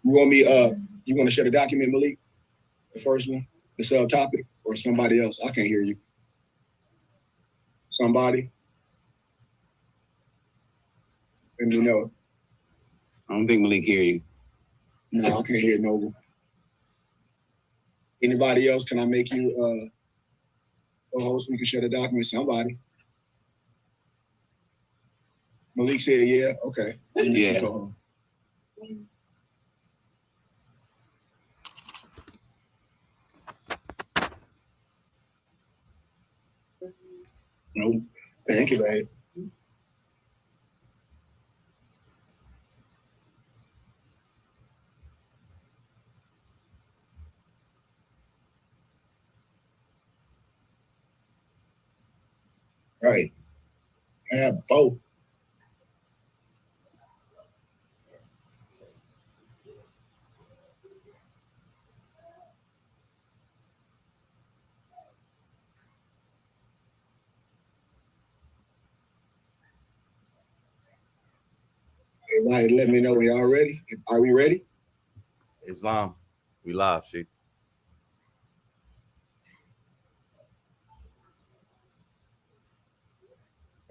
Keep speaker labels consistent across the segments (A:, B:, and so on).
A: You want me, you want to share the document, Malik? The first one, the subtopic, or somebody else? I can't hear you. Somebody? Let me know.
B: I don't think Malik hear you.
A: No, I can't hear Noble. Anybody else? Can I make you a host? We can share the document. Somebody. Malik said, yeah. Okay.
B: Yeah.
A: Nope. Thank you, babe. Right. Have vote. Everybody let me know when y'all ready. Are we ready?
C: Islam. We live, shit.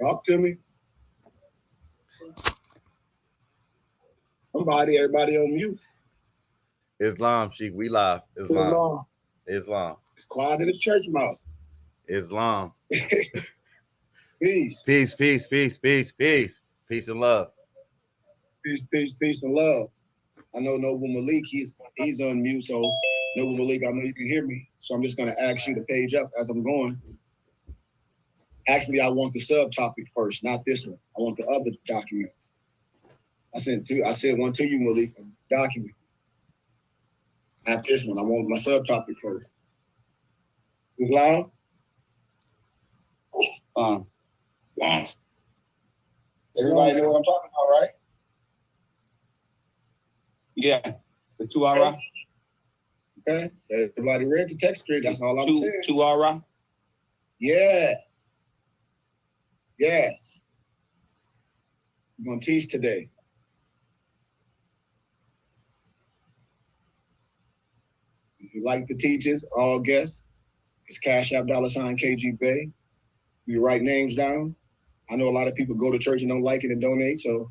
A: Talk to me. Somebody, everybody on mute.
C: Islam, Sheik. We live. Islam. Islam.
A: It's quiet in the church mouth.
C: Islam.
A: Peace.
C: Peace, peace, peace, peace, peace. Peace and love.
A: Peace, peace, peace and love. I know Noble Malik, he's on mute, so Noble Malik, I know you can hear me. So I'm just gonna ask you to page up as I'm going. Actually, I want the subtopic first, not this one. I want the other document. I sent one to you, Malik, a document. Not this one. I want my subtopic first. Islam? Yes. Everybody know what I'm talking about, right?
B: Yeah. The 2 hour.
A: Okay. Everybody read the text grid. That's all I'm saying.
B: 2 hour.
A: Yeah. Yes. We're going to teach today. If you like the teachers, all guests, it's Cash App $KG Bay. You write names down. I know a lot of people go to church and don't like it and donate, so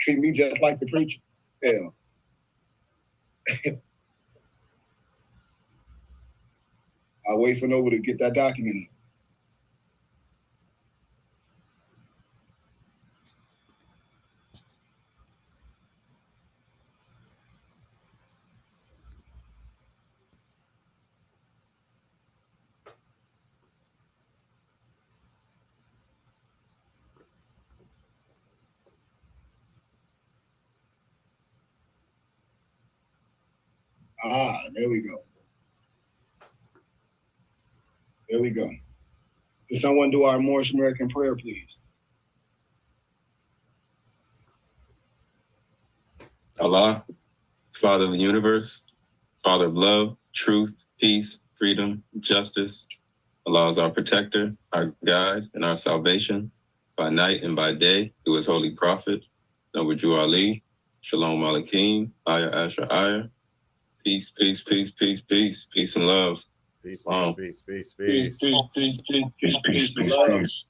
A: treat me just like the preacher. Hell. I'll wait for Nova to get that document. There we go. There we go. Can someone do our Moorish American prayer, please?
D: Allah, Father of the universe, Father of love, truth, peace, freedom, justice. Allah is our protector, our guide, and our salvation, by night and by day, through his holy prophet, Nawaju Ali, Shalom Aleichem, Ayah Asher Ayah. Peace, peace, peace, peace, peace, peace and love.
C: Peace,
D: peace,
C: peace, peace,
A: peace, peace, peace, peace, peace, peace, peace,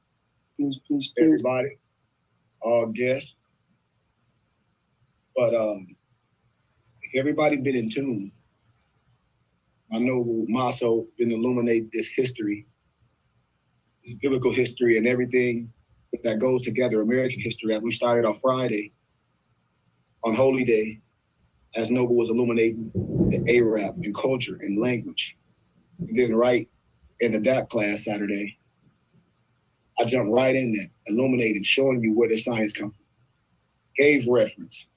A: peace, peace, everybody, all guests. But everybody been in tune. I know Maso been illuminate this history, this biblical history, and everything that goes together, American history. As we started on Friday, on Holy Day, as Noble was illuminating the Arab and culture and language. And then right in the DAP class Saturday, I jumped right in there, illuminating, showing you where the science comes from. Gave reference,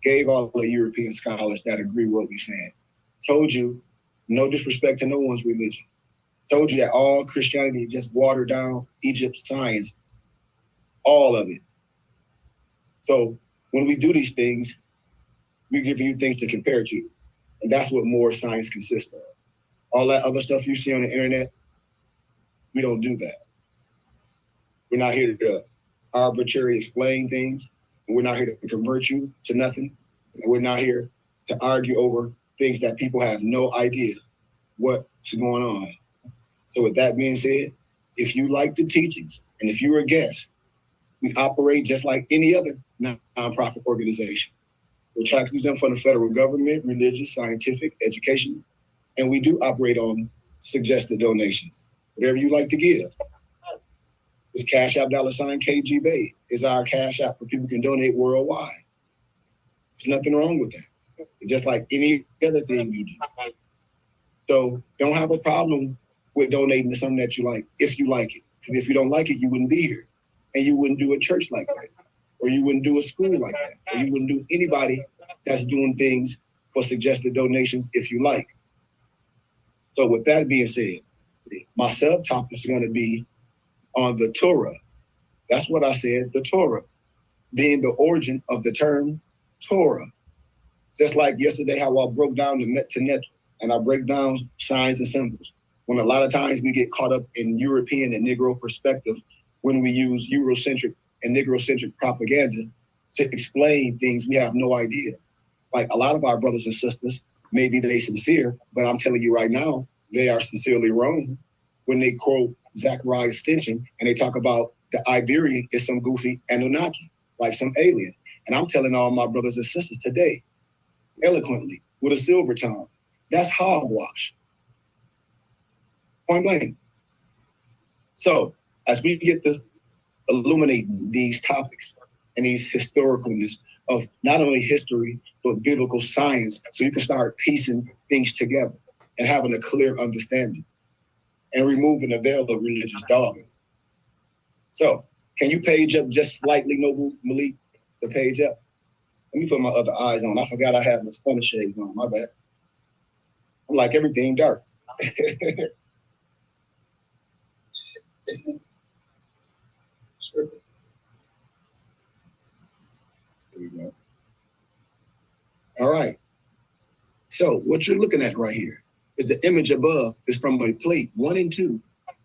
A: gave all the European scholars that agree with what we're saying. Told you, no disrespect to no one's religion. Told you that all Christianity just watered down Egypt's science, all of it. So when we do these things, we give you things to compare to. And that's what more science consists of. All that other stuff you see on the internet, we don't do that. We're not here to arbitrarily explain things. And we're not here to convert you to nothing. And we're not here to argue over things that people have no idea what's going on. So with that being said, if you like the teachings and if you're a guest, we operate just like any other nonprofit organization. We're tax exempt from the federal government, religious, scientific, education, and we do operate on suggested donations. Whatever you like to give. This Cash App $KGBay is our Cash App for people who can donate worldwide. There's nothing wrong with that. It's just like any other thing you do. So don't have a problem with donating to something that you like, if you like it. Because if you don't like it, you wouldn't be here. And you wouldn't do a church like that. Or you wouldn't do a school like that. Or you wouldn't do anybody that's doing things for suggested donations if you like. So with that being said, my subtopic is going to be on the Torah. That's what I said, the Torah, being the origin of the term Torah. Just like yesterday, how I broke down the net to net, and I break down signs and symbols. When a lot of times we get caught up in European and Negro perspective when we use Eurocentric and Negrocentric propaganda to explain things we have no idea. Like a lot of our brothers and sisters, maybe they sincere, but I'm telling you right now, they are sincerely wrong when they quote Zechariah Stinson and they talk about the Iberian is some goofy Anunnaki, like some alien. And I'm telling all my brothers and sisters today, eloquently, with a silver tongue, that's hogwash. Point blank. So as we get to illuminating these topics and these historicalness of not only history, but biblical science, so you can start piecing things together and having a clear understanding and removing the veil of religious dogma. So can you page up just slightly, Noble Malik, the page up? Let me put my other eyes on. I forgot I have my stunner shades on, my bad. I'm like everything dark. Sure. There we go. All right. So what you're looking at right here is the image above is from a plate 1 and 2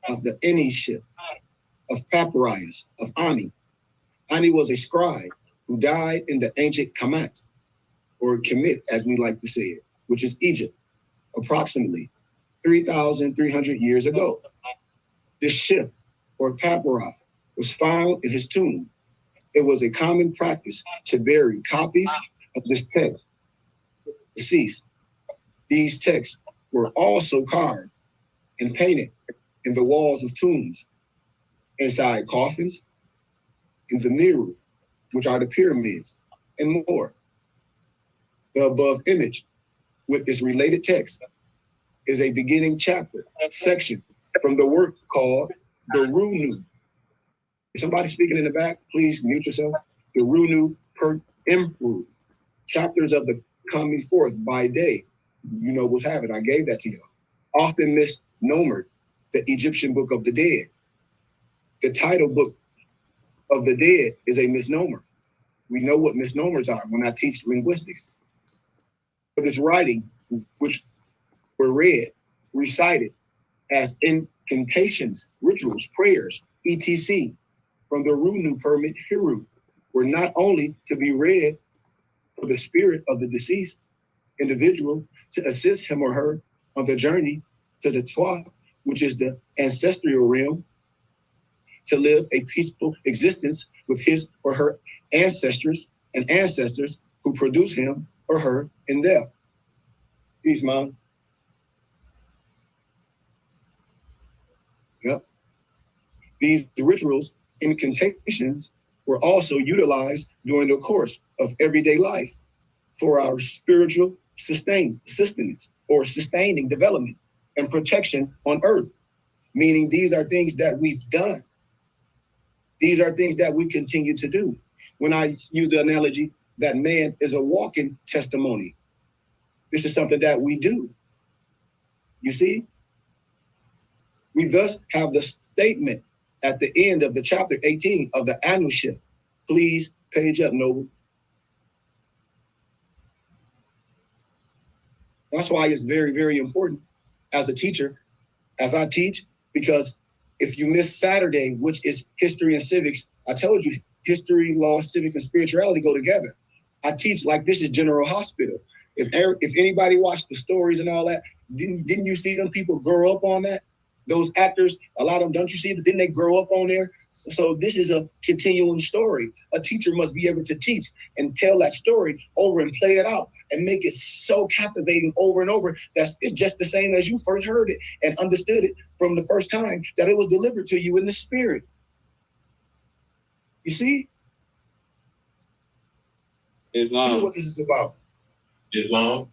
A: of the Eni ship of Papyrus of Ani. Ani was a scribe who died in the ancient Kemet, or Kemet as we like to say it, which is Egypt, approximately 3,300 years ago. This ship, or papyri, was found in his tomb. It was a common practice to bury copies of this text deceased. These texts were also carved and painted in the walls of tombs, inside coffins, in the Meru, which are the pyramids, and more. The above image with this related text is a beginning chapter, section from the work called the Runu. Is somebody speaking in the back? Please mute yourself. The Runu per Imru, chapters of the coming forth by day. You know what's happening. I gave that to you. Often misnomered, the Egyptian Book of the Dead. The title book of the dead is a misnomer. We know what misnomers are when I teach linguistics. But this writing, which were read, recited as incantations, rituals, prayers, etc., from the Runu permit Hiru, were not only to be read for the spirit of the deceased individual to assist him or her on the journey to the Twa, which is the ancestral realm, to live a peaceful existence with his or her ancestors and ancestors who produce him or her in death. Peace, Mom. Yep. These rituals, incantations, were also utilized during the course of everyday life for our spiritual sustenance or sustaining development and protection on earth. Meaning these are things that we've done. These are things that we continue to do. When I use the analogy that man is a walking testimony, this is something that we do. You see? We thus have the statement at the end of the chapter 18 of the Anuship. Please page up, Noble. That's why it's very, very important as a teacher, as I teach, because if you miss Saturday, which is history and civics, I told you history, law, civics, and spirituality go together. I teach like this is General Hospital. If anybody watched the stories and all that, didn't you see them people grow up on that? Those actors, a lot of them, don't you see? Didn't they grow up on there? So this is a continuing story. A teacher must be able to teach and tell that story over and play it out and make it so captivating over and over. It's just the same as you first heard it and understood it from the first time that it was delivered to you in the spirit. You see?
B: Islam.
A: This is what this is about.
D: Islam.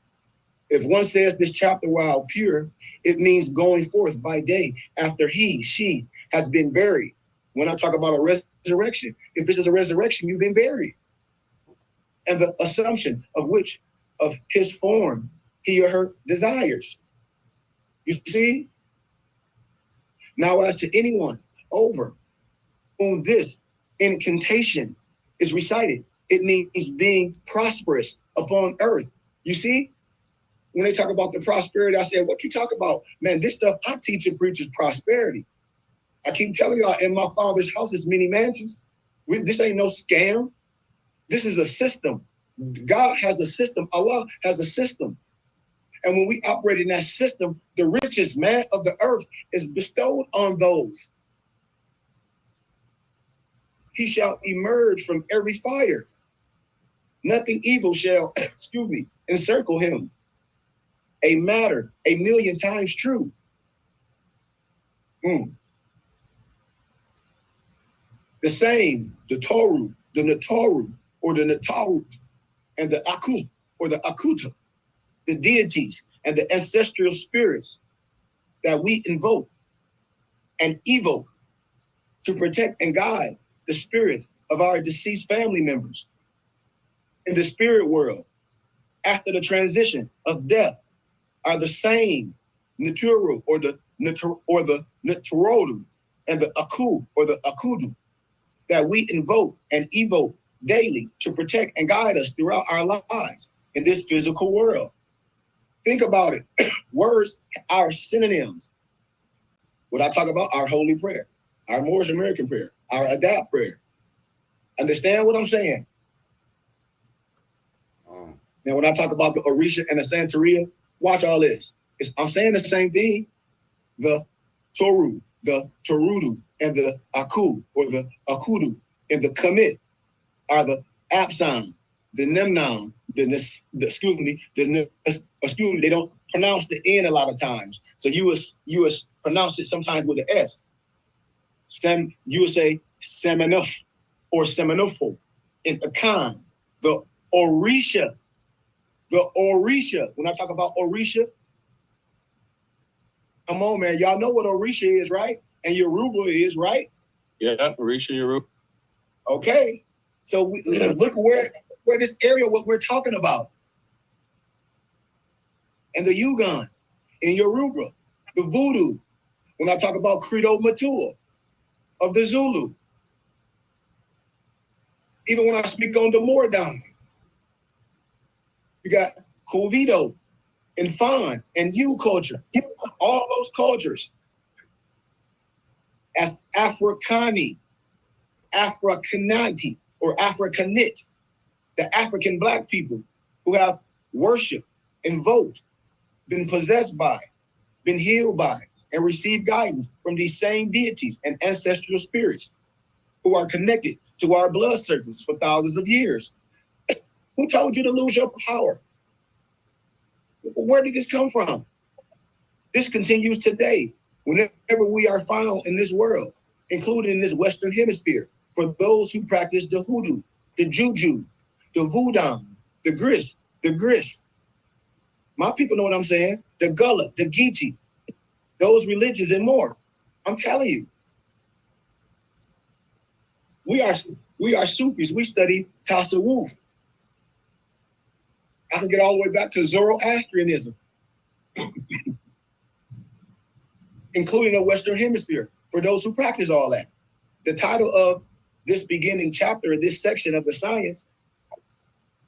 A: If one says this chapter while pure, it means going forth by day after she has been buried. When I talk about a resurrection, if this is a resurrection, you've been buried. And the assumption of his form he or her desires. You see? Now as to anyone over whom this incantation is recited, it means being prosperous upon earth. You see? When they talk about the prosperity, I said, what you talk about? Man, this stuff I teach and preach is prosperity. I keep telling y'all, in my Father's house is many mansions. This ain't no scam. This is a system. God has a system. Allah has a system. And when we operate in that system, the richest man of the earth is bestowed on those. He shall emerge from every fire. Nothing evil shall, encircle him. A matter 1,000,000 times true. The same, the Toru, the Nataru, or the Natarut, and the Aku, or the Akuta, the deities and the ancestral spirits that we invoke and evoke to protect and guide the spirits of our deceased family members in the spirit world after the transition of death are the same Naturu or the Natarodu and the Aku or the Akudu that we invoke and evoke daily to protect and guide us throughout our lives in this physical world. Think about it. Words are synonyms. What I talk about, our holy prayer, our Moorish American prayer, our Adab prayer. Understand what I'm saying? Now, when I talk about the Orisha and the Santeria, watch all this. I'm saying the same thing. The Toru, the Torudu, and the Aku, or the Akudu, and the Commit are the Apsan, the Nemnon, they don't pronounce the N a lot of times. So you would pronounce it sometimes with the S. You would say Semenuf or Semenofo in Akan. The Orisha. When I talk about Orisha, come on, man. Y'all know what Orisha is, right? And Yoruba is, right?
B: Yeah, Orisha, Yoruba.
A: Okay. So look where this area, what we're talking about. And the Yugon in Yoruba, the Voodoo. When I talk about Credo Matua of the Zulu. Even when I speak on the Mordon, you got Covido and Fan and U culture. All those cultures as Africani, Africanati, or Africanit, the African Black people who have worshiped, invoked, been possessed by, been healed by, and received guidance from these same deities and ancestral spirits who are connected to our blood circles for thousands of years. Who told you to lose your power? Where did this come from? This continues today, whenever we are found in this world, including in this Western hemisphere, for those who practice the hoodoo, the juju, the voodoo, the gris. My people know what I'm saying. The gullah, the geechee, those religions and more. I'm telling you. We are Sufis. We study Tasawwuf. I can get all the way back to Zoroastrianism, including the Western Hemisphere, for those who practice all that. The title of this beginning chapter, this section of the science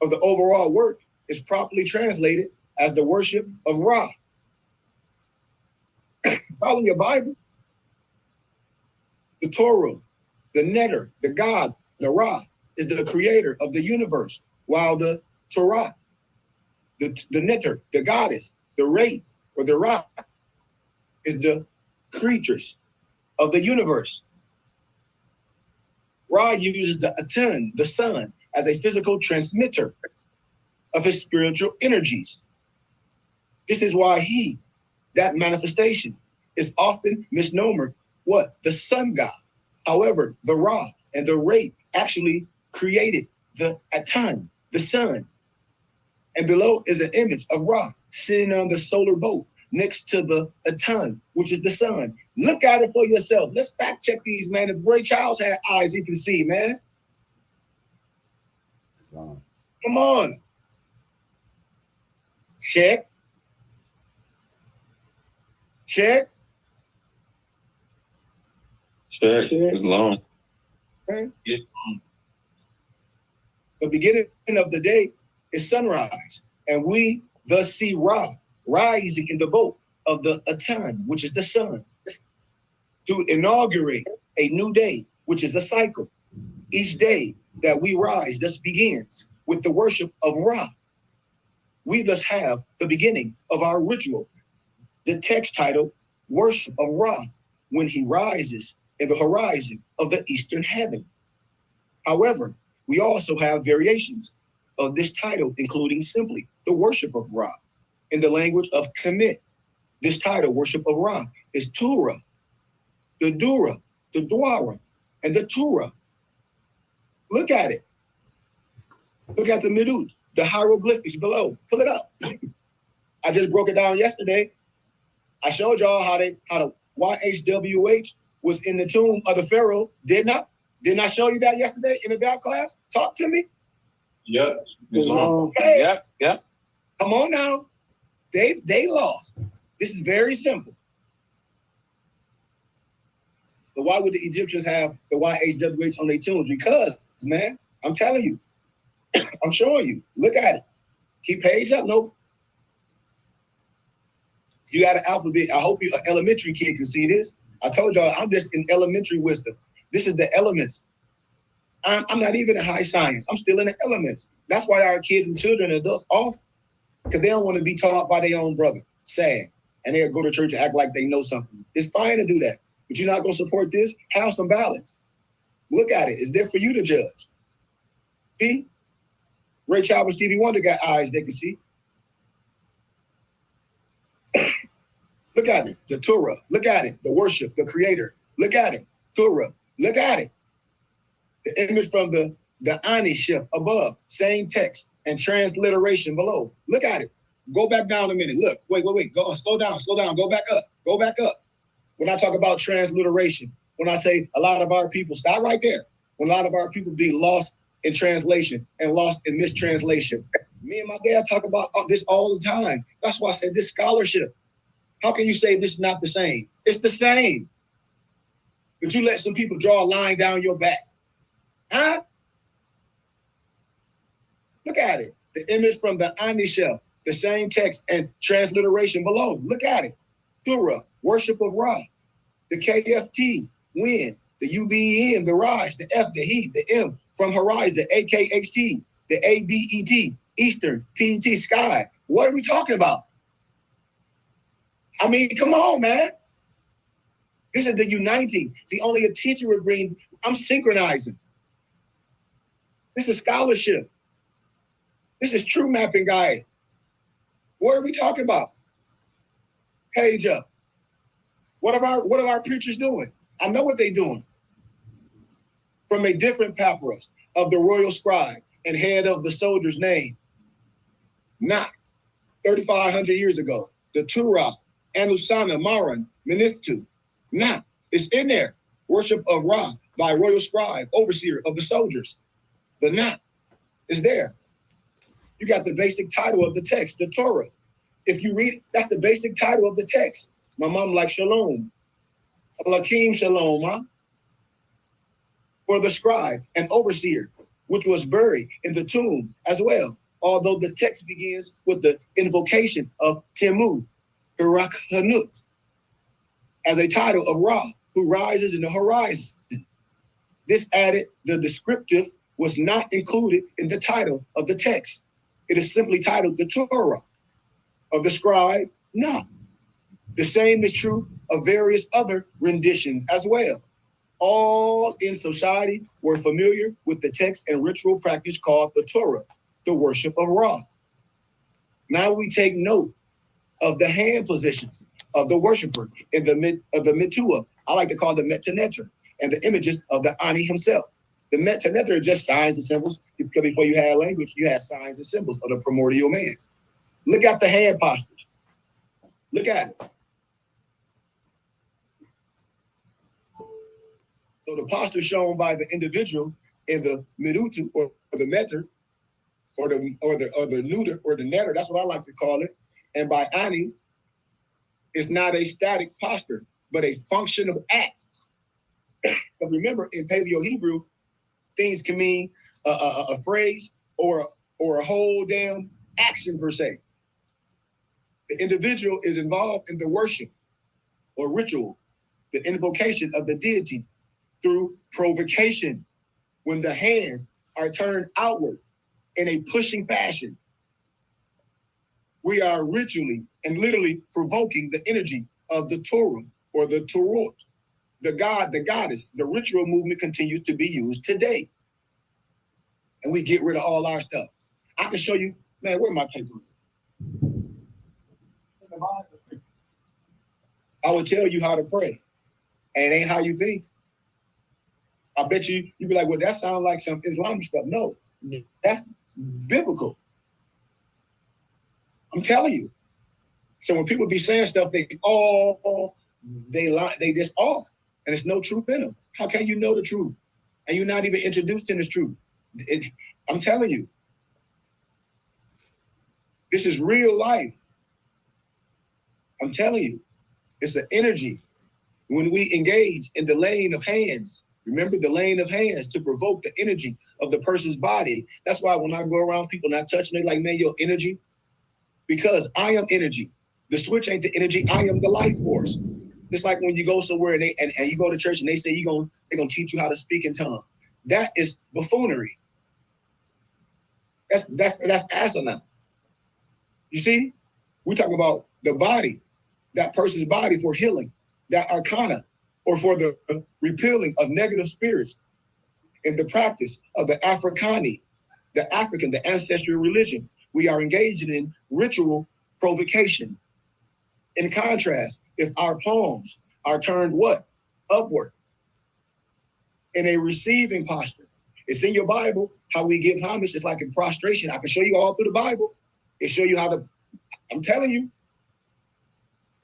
A: of the overall work is properly translated as the worship of Ra. It's all in your Bible. The Torah, the Netter, the God, the Ra, is the creator of the universe, while the Torah, the Neter, the goddess, the Ray, or the Ra, is the creatures of the universe. Ra uses the Atun, the sun, as a physical transmitter of his spiritual energies. This is why that manifestation, is often misnomered what? The sun god. However, the Ra and the Ray actually created the Atun, the sun. And below is an image of Ra sitting on the solar boat next to the Atun, which is the sun. Look at it for yourself. Let's fact check these, man. If Ray Charles had eyes, he can see, man.
C: Islam.
A: Come on. Check. Check.
D: Check. It's long.
A: Okay.
B: Yeah.
A: The beginning of the day is sunrise, and we thus see Ra rising in the boat of the Atun, which is the sun, to inaugurate a new day, which is a cycle. Each day that we rise thus begins with the worship of Ra. We thus have the beginning of our ritual. The text title, Worship of Ra, when he rises in the horizon of the eastern heaven. However, we also have variations of this title, including simply the worship of Ra. In the language of Kemet, this title, worship of Ra, is Tura, the Dura, the Dwara, and the Tura. Look at it. Look at the Midut, the hieroglyphics below. Pull it up. I just broke it down yesterday. I showed y'all how the YHWH was in the tomb of the Pharaoh. Didn't I show you that yesterday in the DAP class? Talk to me.
B: Yep.
A: Hey,
B: Yep.
A: come on now. They lost. This is very simple. But why would the Egyptians have the YHWH on their tombs? Because, man, I'm telling you, I'm showing you. Look at it. Keep page up. Nope. You got an alphabet. I hope you, an elementary kid, can see this. I told y'all, I'm just in elementary wisdom. This is the elements. I'm not even in high science. I'm still in the elements. That's why our kids and children are thus off, because they don't want to be taught by their own brother. Sad. And they'll go to church and act like they know something. It's fine to do that. But you're not going to support this? Have some balance. Look at it. It's there for you to judge. See? Ray Charles and Stevie Wonder got eyes they can see. Look at it. The Torah. Look at it. The worship, the creator. Look at it. Torah. Look at it. The image from the Ani shift above. Same text and transliteration below. Look at it. Go back down a minute. Look. Wait. Go. Slow down. Go back up. When I talk about transliteration, when I say a lot of our people, stop right there. When a lot of our people be lost in translation and lost in mistranslation. Me and my dad talk about this all the time. That's why I said this scholarship. How can you say this is not the same? It's the same. But you let some people draw a line down your back. Huh? Look at it. The image from the Ani shelf, the same text and transliteration below. Look at it. Tura, worship of Ra. The KFT, wind. The UBEN, the rise. The F, the heat. The M, from horizon. The AKHT, the ABET, eastern. PET, sky. What are we talking about? I mean, come on, man. This is the uniting. See, only a teacher would bring, I'm synchronizing. This is scholarship. This is true mapping guide. What are we talking about? Page up. What are our preachers doing? I know what they're doing. From a different papyrus of the royal scribe and head of the soldier's name. Not 3,500 years ago. The Turah, Anusana, Maran, Meniftu. Not. It's in there. Worship of Ra by royal scribe, overseer of the soldiers. The Not is there. You got the basic title of the text, the Torah. If you read, that's the basic title of the text. My mom like Shalom. Lakim Shalom, huh? For the scribe and overseer, which was buried in the tomb as well. Although the text begins with the invocation of Temu, Hirak Hanut, as a title of Ra, who rises in the horizon. This added the descriptive was not included in the title of the text. It is simply titled the Torah of the scribe. No. The same is true of various other renditions as well. All in society were familiar with the text and ritual practice called the Torah, the worship of Ra. Now we take note of the hand positions of the worshiper in the mitua. I like to call the metaneter, and the images of the Ani himself. The metaneter are just signs and symbols. Because before you had language, you had signs and symbols of the primordial man. Look at the hand postures. Look at it. So the posture shown by the individual in the midutu or the meter or the neuter or the netter, that's what I like to call it. And by Ani, it's not a static posture, but a functional act. But remember, in Paleo Hebrew, things can mean a phrase or a whole damn action per se. The individual is involved in the worship or ritual, the invocation of the deity through provocation, when the hands are turned outward in a pushing fashion. We are ritually and literally provoking the energy of the Torah or the Torot, the god, the goddess. The ritual movement continues to be used today. And we get rid of all our stuff. I can show you, man, where's my paper? I would tell you how to pray, and it ain't how you think. I bet you'd be like, well, that sounds like some Islamic stuff. No, that's biblical. I'm telling you. So when people be saying stuff, they lie, they just off, and there's no truth in them. How can you know the truth? And you're not even introduced in this truth. I'm telling you, this is real life. I'm telling you, it's an energy. When we engage in the laying of hands, remember the laying of hands to provoke the energy of the person's body. That's why when I go around people not touching, they like, man, your energy, because I am energy. The switch ain't the energy. I am the life force. It's like when you go somewhere and you go to church and they say they're gonna teach you how to speak in tongues. That is buffoonery. That's asinine. You see, we're talking about the body, that person's body for healing, that arcana, or for the repelling of negative spirits in the practice of the Africani, the African, the ancestral religion. We are engaging in ritual provocation. In contrast, if our palms are turned what? Upward in a receiving posture. It's in your Bible how we give homage. It's like in prostration. I can show you all through the Bible. It show you how to, I'm telling you.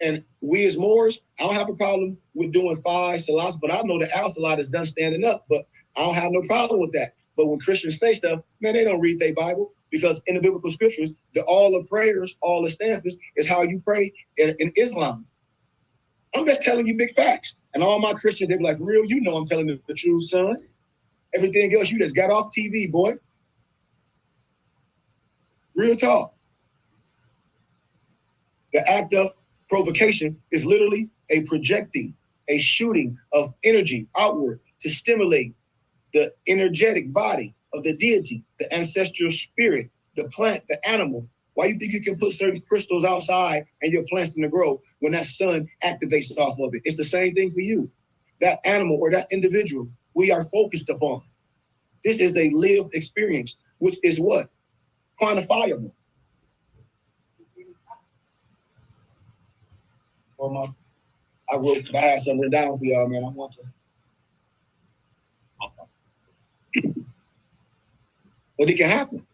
A: And we as Moors, I don't have a problem with doing 5 salats, but I know the al salat is done standing up, but I don't have no problem with that. But when Christians say stuff, man, they don't read their Bible, because in the biblical scriptures, all the prayers, all the stances is how you pray in Islam. I'm just telling you big facts. And all my Christians, they be like, real, you know I'm telling the truth, son. Everything else, you just got off TV, boy. Real talk. The act of provocation is literally a projecting, a shooting of energy outward to stimulate the energetic body of the deity, the ancestral spirit, the plant, the animal. Why you think you can put certain crystals outside and your plants to grow when that sun activates off of it? It's the same thing for you. That animal or that individual we are focused upon. This is a lived experience, which is what? Quantifiable. Well, I had something down for y'all, man. I want to. But it can happen.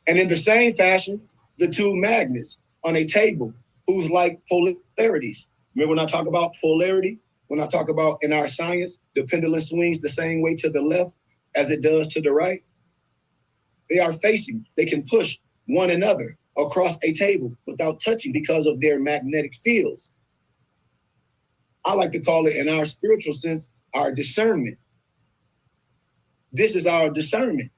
A: And in the same fashion, the two magnets on a table, who's like polarities. Remember when I talk about polarity? When I talk about in our science, the pendulum swings the same way to the left as it does to the right. They are facing, they can push one another across a table without touching because of their magnetic fields. I like to call it, in our spiritual sense, our discernment. This is our discernment.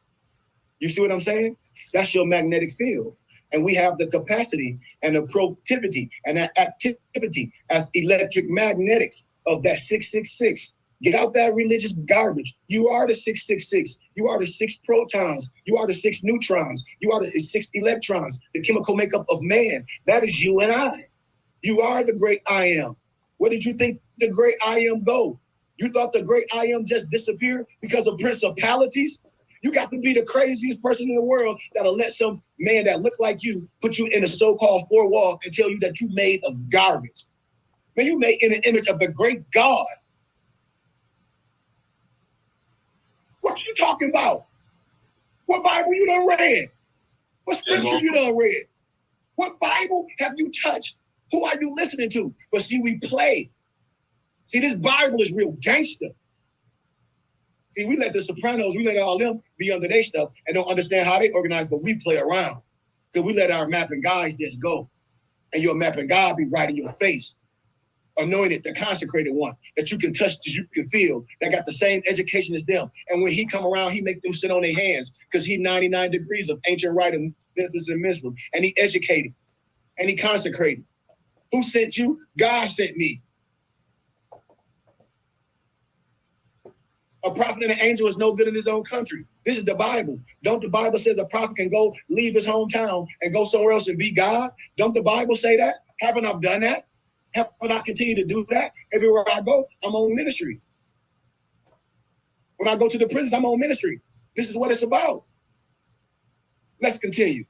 A: You see what I'm saying? That's your magnetic field. And we have the capacity and the productivity and that activity as electric magnetics of that 666, Get out that religious garbage. You are the 666. You are the 6 protons. You are the 6 neutrons. You are the 6 electrons, the chemical makeup of man. That is you and I. You are the great I am. Where did you think the great I am go? You thought the great I am just disappeared because of principalities? You got to be the craziest person in the world that'll let some man that look like you put you in a so-called 4 wall and tell you that you made of garbage. Man, you made in the image of the great God. What you talking about? What Bible you done read? What scripture you done read? What Bible have you touched? Who are you listening to? But see, we play. See, this Bible is real gangster. See, we let the Sopranos, we let all them be under their stuff and don't understand how they organize, but we play around. Because we let our mapping guys just go. And your mapping God be right in your face. Anointed, the consecrated one that you can touch, that you can feel, that got the same education as them. And when he come around, he make them sit on their hands because he 99 degrees of ancient right in Memphis and Misra. And he educated and he consecrated. Who sent you? God sent me. A prophet and an angel is no good in his own country. This is the Bible. Don't the Bible says a prophet can go leave his hometown and go somewhere else and be God? Don't the Bible say that? Haven't I done that? Haven't I continued to do that? Everywhere I go, I'm on ministry. When I go to the prisons, I'm on ministry. This is what it's about. Let's continue.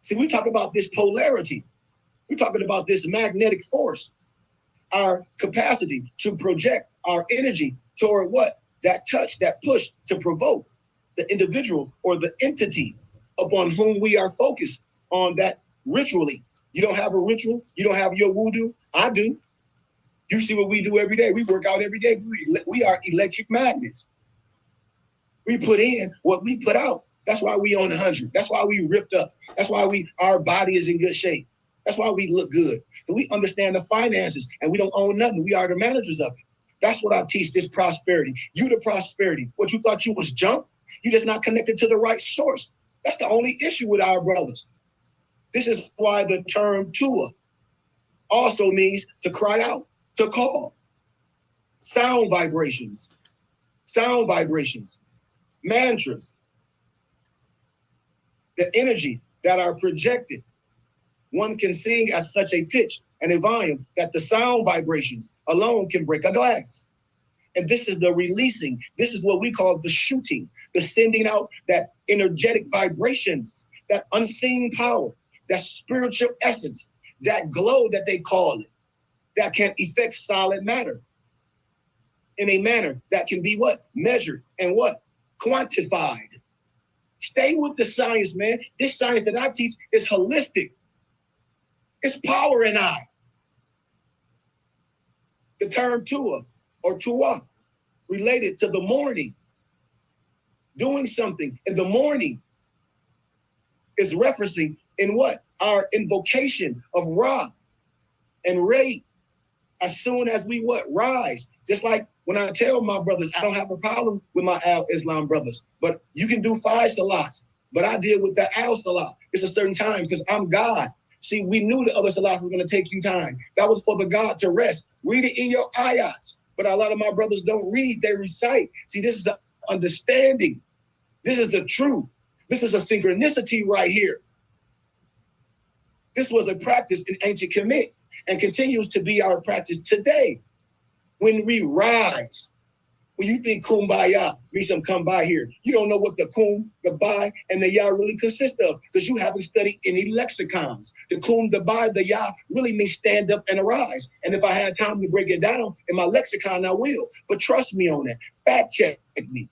A: See, we talk about this polarity. We're talking about this magnetic force, our capacity to project our energy toward what? That touch, that push to provoke the individual or the entity upon whom we are focused on that ritually. You don't have a ritual. You don't have your voodoo. I do. You see what we do every day. We work out every day. We are electric magnets. We put in what we put out. That's why we on 100. That's why we ripped up. That's why our body is in good shape. That's why we look good. And we understand the finances and we don't own nothing. We are the managers of it. That's what I teach, this prosperity. You the prosperity. What you thought you was junk, you just not connected to the right source. That's the only issue with our brothers. This is why the term Tua also means to cry out, to call. Sound vibrations, mantras, the energy that are projected. One can sing at such a pitch and a volume that the sound vibrations alone can break a glass. And this is the releasing. This is what we call the shooting, the sending out that energetic vibrations, that unseen power, that spiritual essence, that glow that they call it, that can affect solid matter in a manner that can be what? Measured and what? Quantified. Stay with the science, man. This science that I teach is holistic. It's power in I. The term Tua or Tua related to the morning. Doing something in the morning is referencing in what? Our invocation of Ra and Ray as soon as we what? Rise. Just like when I tell my brothers, I don't have a problem with my Al-Islam brothers, but you can do 5 salats, but I deal with the Al-Salat. It's a certain time because I'm God. See, we knew the other salats were going to take you time. That was for the God to rest. Read it in your ayats. But a lot of my brothers don't read, they recite. See, this is an understanding. This is the truth. This is a synchronicity right here. This was a practice in ancient Kemet and continues to be our practice today. When we rise, when you think kumbaya, means some come by here, you don't know what the kum, the bai, and the ya really consist of because you haven't studied any lexicons. The kum, the bai, the ya really means stand up and arise. And if I had time to break it down in my lexicon, I will. But trust me on that. Fact check me.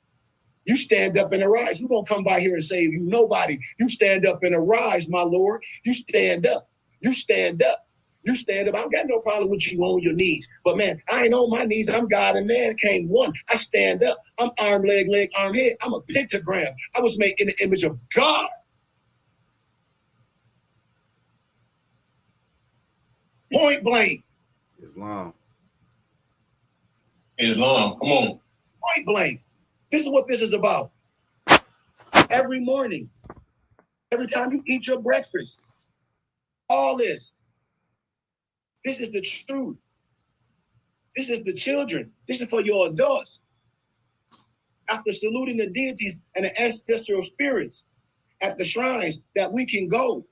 A: You stand up and arise. You won't come by here and save you nobody. You stand up and arise, my Lord. You stand up. You stand up. You stand up. I don't got no problem with you on your knees. But man, I ain't on my knees. I'm God and man came one. I stand up. I'm arm, leg, arm, head. I'm a pentagram. I was made in the image of God. Point blank.
C: Islam.
D: Islam, come on.
A: Point blank. This is what this is about. Every morning, every time you eat your breakfast, all this is the truth. This is the children. This is for your adults. After saluting the deities and the ancestral spirits at the shrines that we can go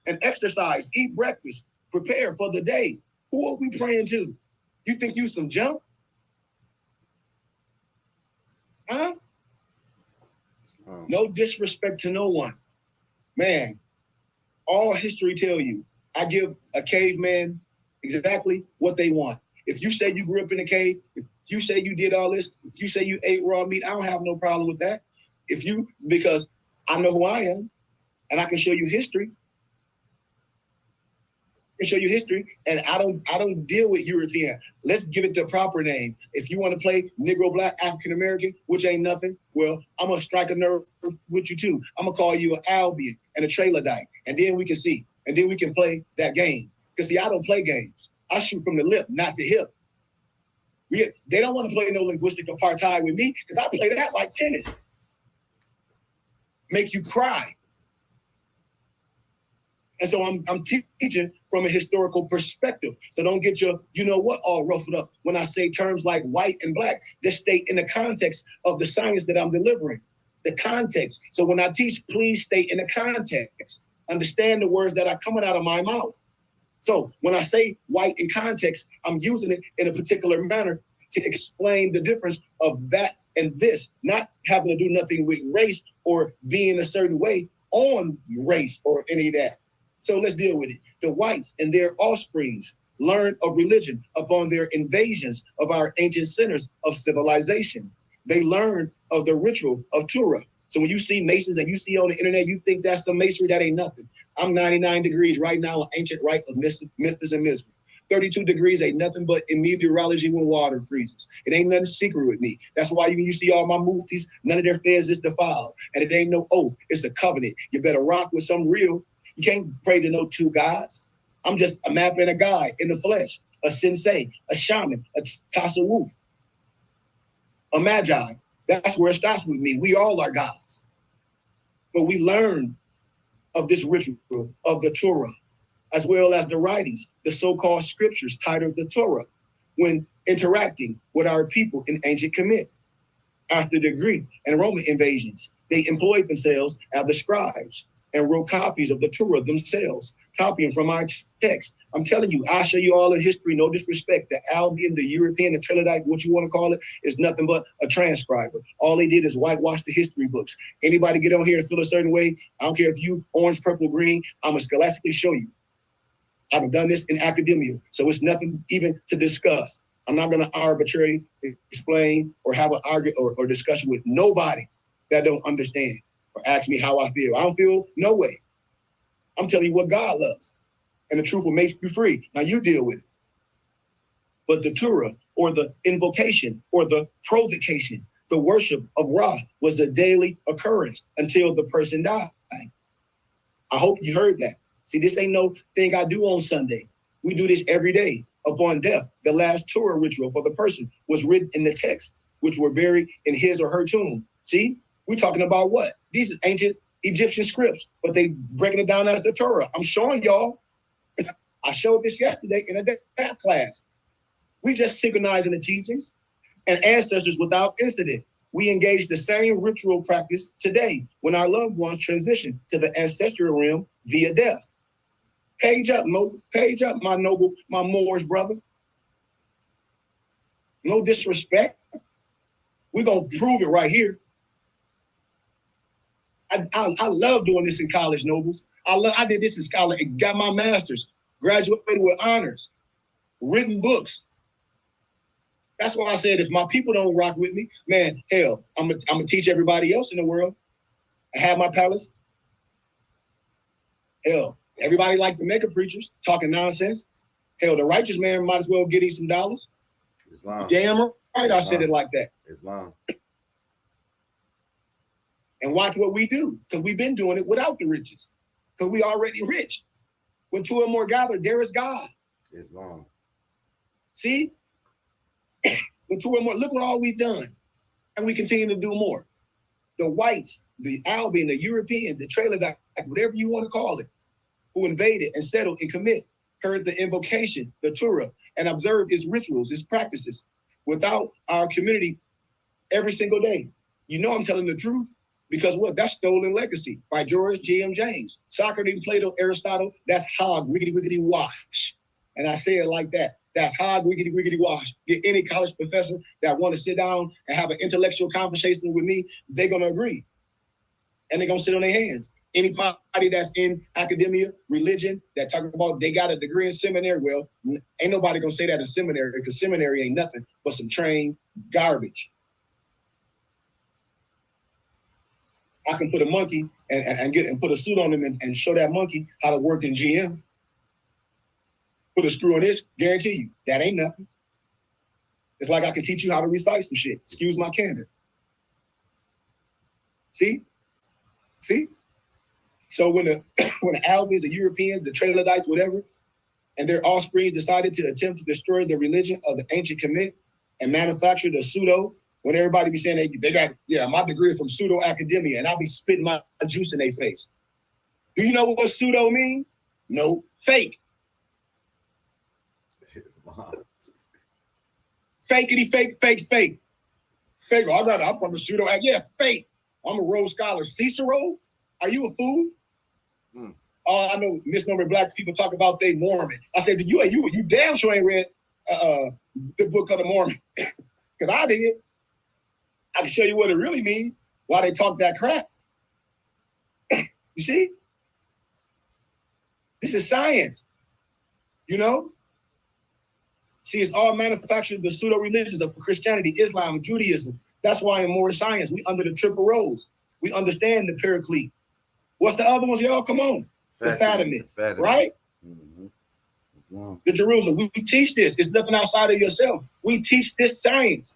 A: and exercise, eat breakfast, prepare for the day. Who are we praying to? You think you some junk? Huh? No disrespect to no one. Man, all history tell you, I give a caveman exactly what they want. If you say you grew up in a cave, if you say you did all this, if you say you ate raw meat, I don't have no problem with that. Because I know who I am and I can show you history. And I don't deal with European. Let's give it the proper name. If you want to play Negro, Black, African American, which ain't nothing, well, I'm gonna strike a nerve with you too. I'm gonna call you an Albion and a Trailer-dyke, and then we can see, and then we can play that game. Because see, I don't play games. I shoot from the lip, not the hip. They don't want to play no linguistic apartheid with me because I play that like tennis. Make you cry. And so I'm teaching from a historical perspective. So don't get your, all ruffled up. When I say terms like white and black, just stay in the context of the science that I'm delivering. The context. So when I teach, please stay in the context. Understand the words that are coming out of my mouth. So when I say white in context, I'm using it in a particular manner to explain the difference of that and this, not having to do nothing with race or being a certain way on race or any of that. So let's deal with it. The whites and their offsprings learned of religion upon their invasions of our ancient centers of civilization. They learned of the ritual of Torah. So when you see Masons and you see on the internet, you think that's some masonry, that ain't nothing. I'm 99 degrees right now on ancient rite of Memphis and Mizra. 32 degrees ain't nothing but in meteorology when water freezes. It ain't nothing secret with me. That's why you see all my muftis, none of their affairs is defiled. And it ain't no oath, it's a covenant. You better rock with some real. You can't pray to no two gods. I'm just a map and a guide in the flesh, a sensei, a shaman, a tasawwuf, a magi. That's where it starts with me. We all are gods. But we learn of this ritual of the Torah, as well as the writings, the so-called scriptures titled the Torah, when interacting with our people in ancient Kemet. After the Greek and Roman invasions, they employed themselves as the scribes and wrote copies of the Torah themselves, copying from our text. I'm telling you, I'll show you all in history, no disrespect. The Albion, the European, the Trailer-dyke, what you want to call it, is nothing but a transcriber. All they did is whitewash the history books. Anybody get on here and feel a certain way, I don't care if you orange, purple, green, I'm going to scholastically show you. I've done this in academia, so it's nothing even to discuss. I'm not going to arbitrarily explain or have an argument or discussion with nobody that don't understand or ask me how I feel. I don't feel no way. I'm telling you what God loves, and the truth will make you free. Now you deal with it. But the Torah, or the invocation, or the provocation, the worship of Ra was a daily occurrence until the person died. I hope you heard that. See, this ain't no thing I do on Sunday. We do this every day. Upon death, the last Torah ritual for the person was written in the text, which were buried in his or her tomb. See, we're talking about what? These are ancient Egyptian scripts, but they breaking it down as the Torah. I'm showing y'all. I showed this yesterday in a DAP class. We just synchronizing the teachings and ancestors without incident. We engage the same ritual practice today when our loved ones transition to the ancestral realm via death. Page up, my noble, my Moorish brother. No disrespect. We're going to prove it right here. I love doing this in college, nobles. I did this in college and got my master's, graduated with honors, written books. That's why I said, if my people don't rock with me, man, hell, I'm gonna teach everybody else in the world. I have my palace. Hell, everybody like the mega preachers talking nonsense. Hell, the righteous man might as well get him some dollars.
C: Islam.
A: Damn right,
C: Islam.
A: I said it like that.
C: Islam.
A: And watch what we do, because we've been doing it without the riches, because we already rich. When two or more gather, there is God.
C: Islam.
A: See? When two or more, look what all we've done. And we continue to do more. The whites, the Albion, the European, the Trailer-dyke, whatever you want to call it, who invaded and settled and commit, heard the invocation, the Torah, and observe its rituals, its practices without our community every single day. You know I'm telling the truth because what? That's stolen legacy by George G.M. James. Socrates, Plato, Aristotle, that's hog, wiggity, wiggity, wash. And I say it like that. That's hog, wiggity, wiggity, wash. Get any college professor that want to sit down and have an intellectual conversation with me, they're going to agree. And they're going to sit on their hands. Anybody that's in academia, religion, that talking about they got a degree in seminary, well, ain't nobody going to say that in seminary because seminary ain't nothing but some trained garbage. I can put a monkey and put a suit on him and show that monkey how to work in GM. Put a screw on this, guarantee you, that ain't nothing. It's like I can teach you how to recite some shit. Excuse my candor. See? So when the Albans, the Europeans, the Tralodites, whatever, and their offspring decided to attempt to destroy the religion of the ancient Kemet and manufacture the pseudo, when everybody be saying they got, my degree is from pseudo academia, and I'll be spitting my juice in their face. Do you know what pseudo mean? No, fake. Fakeity, fake. Fake. I'm from the pseudo. Yeah, fake. I'm a Rhodes Scholar. Cicero? Are you a fool? I know misnomer black people talk about they Mormon. I said, you damn sure ain't read the Book of the Mormon. Because I did. I can show you what it really means, why they talk that crap. You see? This is science. You know? See, it's all manufactured the pseudo-religions of Christianity, Islam, Judaism. That's why in more science, we under the triple rose. We understand the paraclete. What's the other ones, y'all? Come on. The Fatimid, right?
C: Mm-hmm.
A: The Jerusalem. We teach this. It's nothing outside of yourself. We teach this science.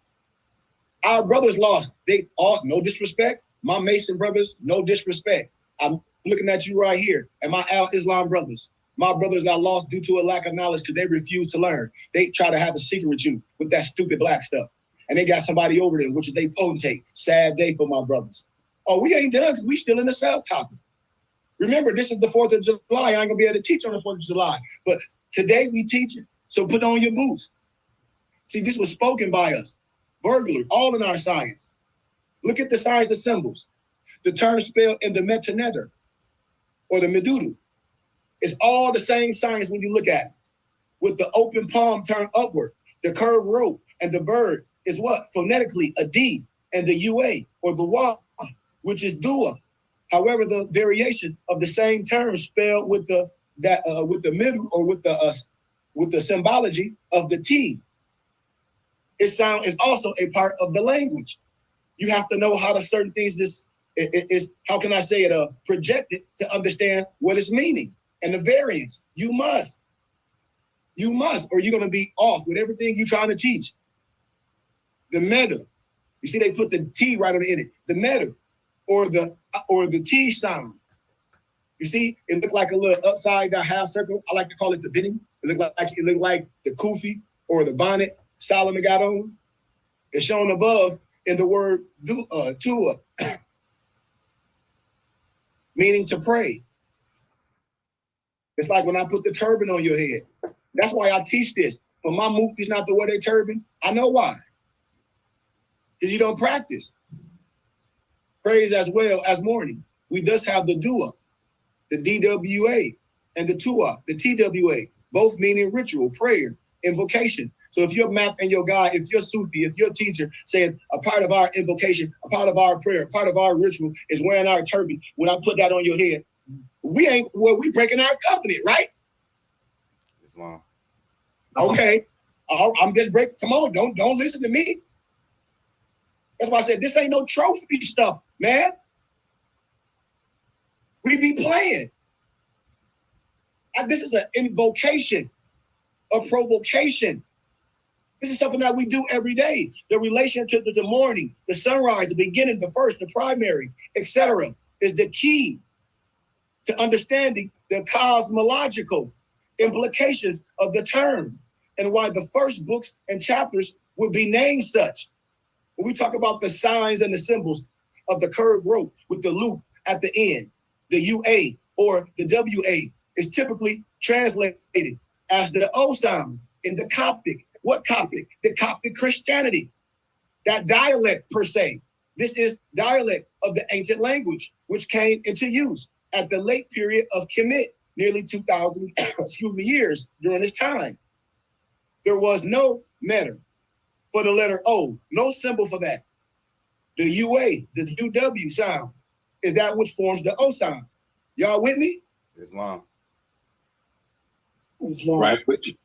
A: Our brothers lost. They all, no disrespect. My Mason brothers, no disrespect. I'm looking at you right here. And my Al-Islam brothers. My brothers got lost due to a lack of knowledge because they refuse to learn. They try to have a secret with you with that stupid black stuff. And they got somebody over there, which is they potentate. Sad day for my brothers. Oh, we ain't done because we still in the subtopic. Remember, this is the 4th of July. I ain't going to be able to teach on the 4th of July. But today we teach it. So put on your boots. See, this was spoken by us. Burglar, all in our science. Look at the signs of symbols. The term spelled in the metanetter or the medudu. It's all the same science when you look at it. With the open palm turned upward, the curved rope, and the bird is what? Phonetically, a D, and the UA, or the wa, which is dua. However, the variation of the same term spelled with the middle or with the symbology of the T. Its sound is also a part of the language. You have to know how to certain things is how can I say it, projected to understand what it's meaning. And the variance, you must, or you're going to be off with everything you're trying to teach. The meta, you see, they put the T right on the end. The meta, or the T sound. You see, it looked like a little upside down half circle. I like to call it the binning. It looked like the kufi or the bonnet Solomon got on. It's shown above in the word tua, meaning to pray. It's like when I put the turban on your head. That's why I teach this. For my muftis not to wear their turban, I know why. Because you don't practice. Praise as well as mourning. We just have the dua, the DWA, and the tua, the TWA, both meaning ritual, prayer, invocation. So if your map and your guide, if your Sufi, if your teacher saying a part of our invocation, a part of our prayer, a part of our ritual is wearing our turban, when I put that on your head, we breaking our covenant, right?
C: Islam.
A: Okay. I'm just breaking. Come on, don't listen to me. That's why I said this ain't no trophy stuff, man. We be playing. This is an invocation, a provocation. This is something that we do every day. The relationship to the morning, the sunrise, the beginning, the first, the primary, etc., is the key to understanding the cosmological implications of the term and why the first books and chapters would be named such. When we talk about the signs and the symbols of the curved rope with the loop at the end, the UA or the WA is typically translated as the O sound in the Coptic. What Coptic? The Coptic Christianity. That dialect per se. This is dialect of the ancient language, which came into use at the late period of Kemet, nearly 2,000 years during this time. There was no letter for the letter O, no symbol for that. The UA, the UW sound, is that which forms the O sound. Y'all with me?
C: Islam.
B: Right with you.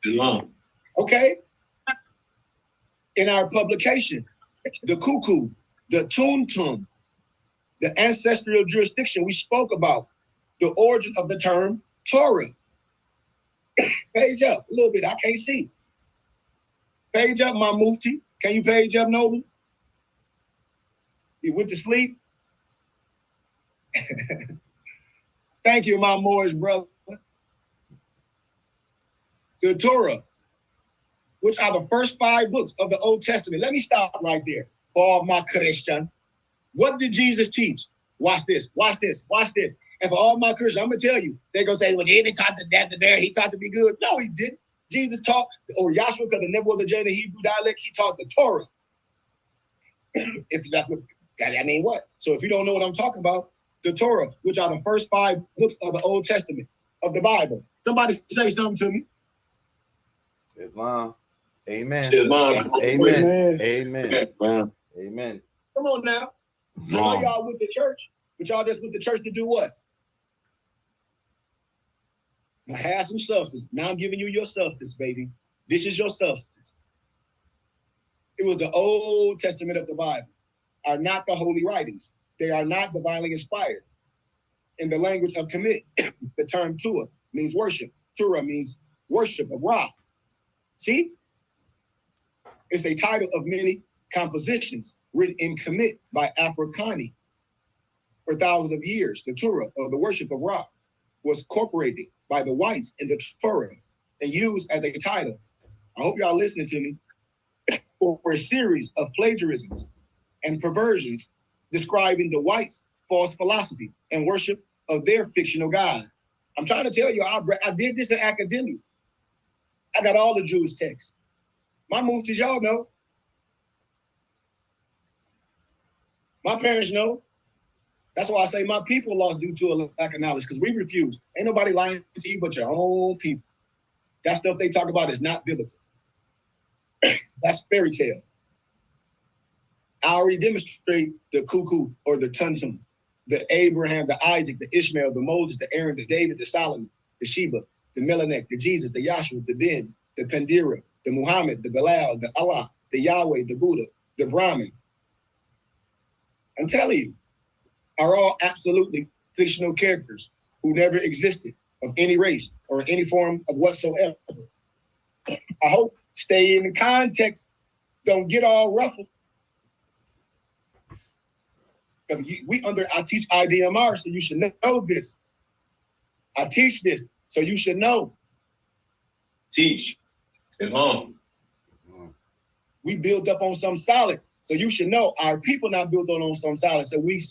B: Islam.
A: Okay. In our publication, the cuckoo, the tuntum, the ancestral jurisdiction we spoke about, the origin of the term Torah. Page up a little bit. I can't see. Page up, my mufti. Can you page up, Noble? You went to sleep? Thank you, my Moorish brother. The Torah, which are the first 5 books of the Old Testament. Let me stop right there for all my Christians. What did Jesus teach? Watch this, watch this, watch this. And for all my Christians, I'm going to tell you, they're going to say, well, Jesus taught the death, the bear, he taught to be good. No, he didn't. Jesus taught, or Yahshua, because there never was a J in the Hebrew dialect, he taught the Torah. If that's what, I mean what? So if you don't know what I'm talking about, the Torah, which are the first 5 books of the Old Testament, of the Bible. Somebody say something to me.
C: Islam. Amen.
B: Islam.
C: Amen. Amen. Amen. Amen.
A: Come on now. I know y'all went to church, but y'all just went to church to do what? I have some substance. Now I'm giving you your substance, baby. This is your substance. It was the Old Testament of the Bible, are not the holy writings. They are not divinely inspired. In the language of Kemet, the term Tua means worship. Tura means worship of Ra. See? It's a title of many compositions written in Kemet by Africani for thousands of years. The Torah, or the worship of Ra, was incorporated by the whites in the Torah and used as a title. I hope y'all listening to me. For a series of plagiarisms and perversions describing the whites' false philosophy and worship of their fictional God. I'm trying to tell you, I did this in academia. I got all the Jewish texts. My muftis, y'all know. My parents know. That's why I say my people lost due to a lack of knowledge, because we refuse. Ain't nobody lying to you but your own people. That stuff they talk about is not biblical. That's fairy tale. I already demonstrated the cuckoo or the tuntum, the Abraham, the Isaac, the Ishmael, the Moses, the Aaron, the David, the Solomon, the Sheba, the Melanek, the Jesus, the Yahshua, the Ben, the Pandira, the Muhammad, the Bilal, the Allah, the Yahweh, the Buddha, the Brahmin. I'm telling you, are all absolutely fictional characters who never existed of any race or any form of whatsoever. I hope stay in the context. Don't get all ruffled. I teach IDMR, so you should know this. I teach this, so you should know.
B: Teach. Islam.
A: We build up on some solid, so you should know. Our people not built on some solid, so we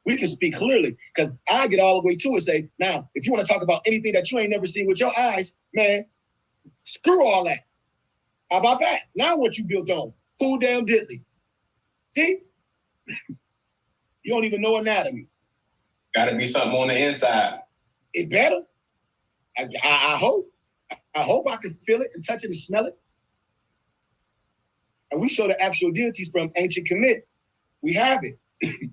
A: can speak clearly, because I get all the way to it, say, now, if you want to talk about anything that you ain't never seen with your eyes, man, screw all that. How about that? Now what you built on? Fool damn diddly. See? You don't even know anatomy.
B: Got to be something on the inside.
A: It better. I hope. I hope I can feel it and touch it and smell it. And we show the actual deities from ancient Kemet. We have it.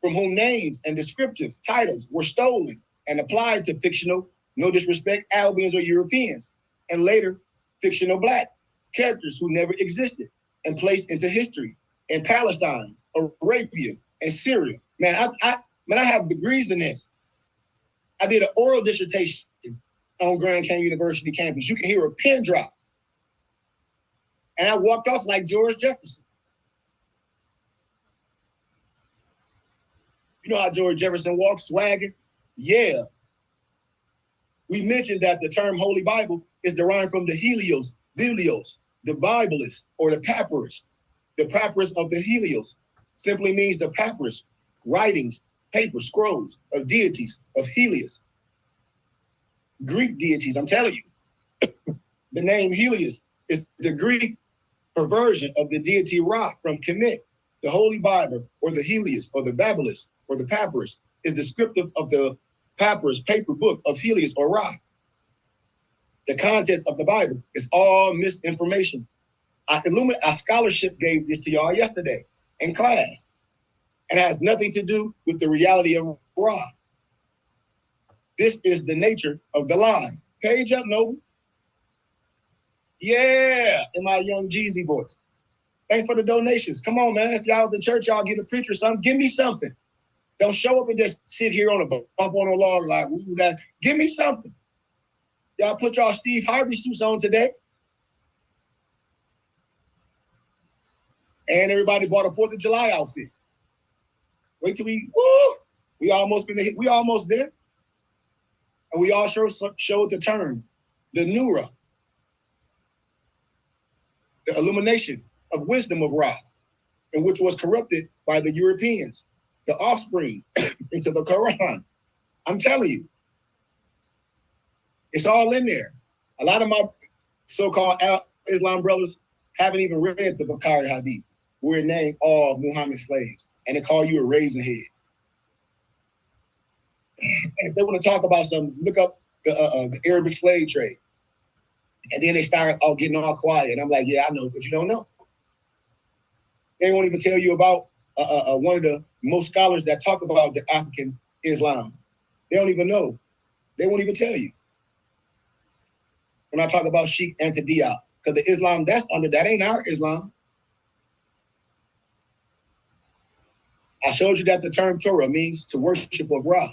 A: From whom names and descriptive titles were stolen and applied to fictional, no disrespect, Albans or Europeans, and later fictional Black characters who never existed and placed into history in Palestine, Arabia, and Syria. Man, I have degrees in this. I did an oral dissertation on Grand Canyon University campus. You can hear a pin drop. And I walked off like George Jefferson. You know how George Jefferson walked, swagging? Yeah. We mentioned that the term Holy Bible is derived from the Helios, Biblios, the Bibleist, or the papyrus. The papyrus of the Helios simply means the papyrus, writings, paper, scrolls of deities of Helios. Greek deities, I'm telling you. The name Helios is the Greek perversion of the deity Ra from Kemet. The Holy Bible, or the Helios, or the Babylus, or the Papyrus, is descriptive of the papyrus paper book of Helios or Ra. The content of the Bible is all misinformation. Our scholarship gave this to y'all yesterday in class, and it has nothing to do with the reality of Ra. This is the nature of the lie. Page up, Noble. Yeah, in my young Jeezy voice. Thanks for the donations. Come on, man. If y'all at the church, y'all get a preacher something. Give me something. Don't show up and just sit here on a bump on a log like, ooh, that. Give me something. Y'all put y'all Steve Harvey suits on today. And everybody bought a 4th of July outfit. Wait till we almost there. And we all showed the term, the Nura, the illumination of wisdom of Ra, and which was corrupted by the Europeans, the offspring into the Quran. I'm telling you, it's all in there. A lot of my so-called Islam brothers haven't even read the Bukhari Hadith, where it named all Muhammad slaves, and they call you a raisin head. And if they want to talk about something, look up the Arabic slave trade. And then they start getting all quiet. And I'm like, yeah, I know, but you don't know. They won't even tell you about one of the most scholars that talk about the African Islam. They don't even know. They won't even tell you. When I talk about Sheikh Anta Diop, because the Islam that's under, that ain't our Islam. I showed you that the term Torah means to worship of Ra.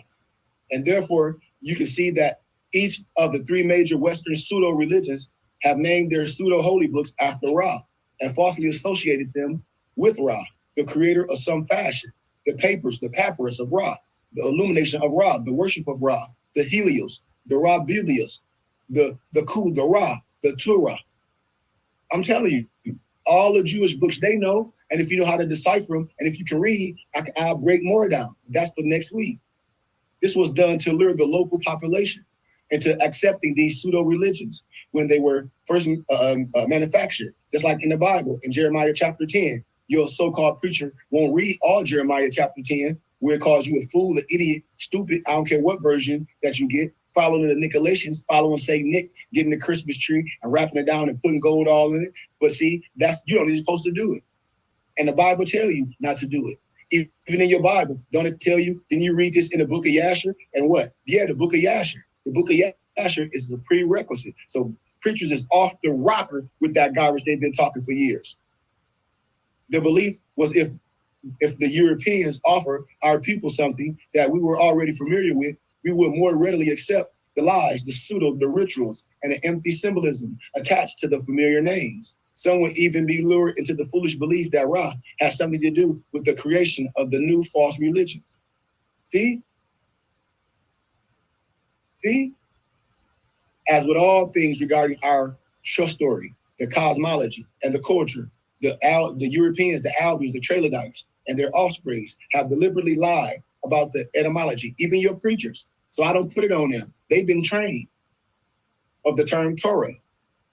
A: And therefore, you can see that each of the 3 major Western pseudo-religions have named their pseudo-holy books after Ra and falsely associated them with Ra, the creator of some fashion, the papers, the papyrus of Ra, the illumination of Ra, the worship of Ra, the Helios, the Ra Biblios, the Ku, the Ra, the Torah. I'm telling you, all the Jewish books they know, and if you know how to decipher them, and if you can read, I'll break more down. That's for next week. This was done to lure the local population into accepting these pseudo-religions when they were first manufactured. Just like in the Bible, in Jeremiah chapter 10, your so-called preacher won't read all Jeremiah chapter 10, where it calls you a fool, an idiot, stupid, I don't care what version that you get, following the Nicolaitans, following St. Nick, getting the Christmas tree and wrapping it down and putting gold all in it. But see, you don't even supposed to do it. And the Bible tell you not to do it. Even in your Bible, don't it tell you? Didn't you read this in the book of Yasher? And what? Yeah, the book of Yasher. The book of Yasher is a prerequisite. So preachers is off the rocker with that garbage they've been talking for years. The belief was if the Europeans offer our people something that we were already familiar with, we would more readily accept the lies, the pseudo, the rituals, and the empty symbolism attached to the familiar names. Some would even be lured into the foolish belief that Ra has something to do with the creation of the new false religions. See? As with all things regarding our trust story, the cosmology and the culture, the Europeans, the Albions, the Tralodites, and their offsprings have deliberately lied about the etymology, even your preachers. So I don't put it on them. They've been trained of the term Torah.